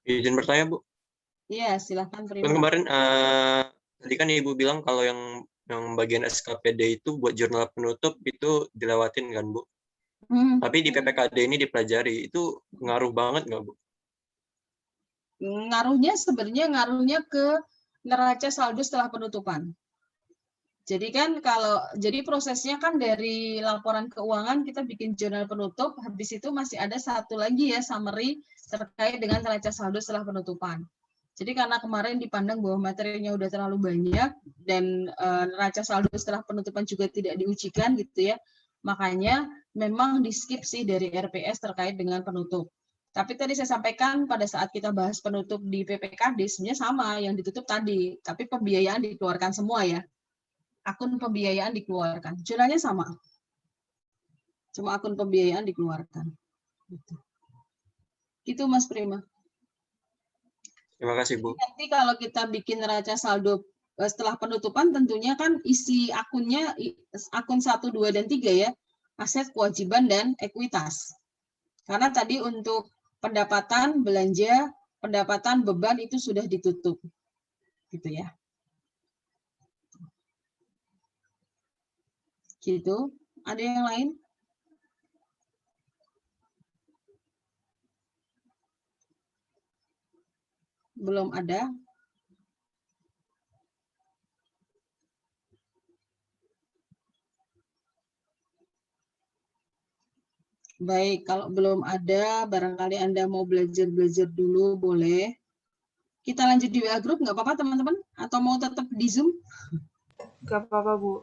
Izin bertanya, Bu. Iya, silahkan. Kan kemarin tadi kan Ibu bilang kalau yang bagian SKPD itu buat jurnal penutup itu dilewatin kan, Bu? Tapi di PPKD ini dipelajari, itu ngaruh banget nggak, Bu? Ngaruhnya sebenarnya ke neraca saldo setelah penutupan. Jadi kan jadi prosesnya kan dari laporan keuangan kita bikin jurnal penutup, habis itu masih ada satu lagi ya summary terkait dengan neraca saldo setelah penutupan. Jadi karena kemarin dipandang bahwa materinya udah terlalu banyak dan neraca saldo setelah penutupan juga tidak diujikan gitu ya, makanya memang di skip sih dari RPS terkait dengan penutup. Tapi tadi saya sampaikan pada saat kita bahas penutup di PPKD sebenarnya sama yang ditutup tadi, tapi pembiayaan dikeluarkan semua ya. Akun pembiayaan dikeluarkan. Jurnalnya sama. Cuma akun pembiayaan dikeluarkan. Itu Mas Prima. Terima kasih, Bu. Nanti kalau kita bikin neraca saldo setelah penutupan tentunya kan isi akunnya akun 1, 2, dan 3 ya. Aset, kewajiban, dan ekuitas. Karena tadi untuk pendapatan, belanja, pendapatan, beban itu sudah ditutup. Gitu ya. Gitu. Ada yang lain? Belum ada. Baik, kalau belum ada, barangkali Anda mau belajar-belajar dulu, boleh. Kita lanjut di WA Group, nggak apa-apa teman-teman? Atau mau tetap di Zoom? Nggak apa-apa, Bu.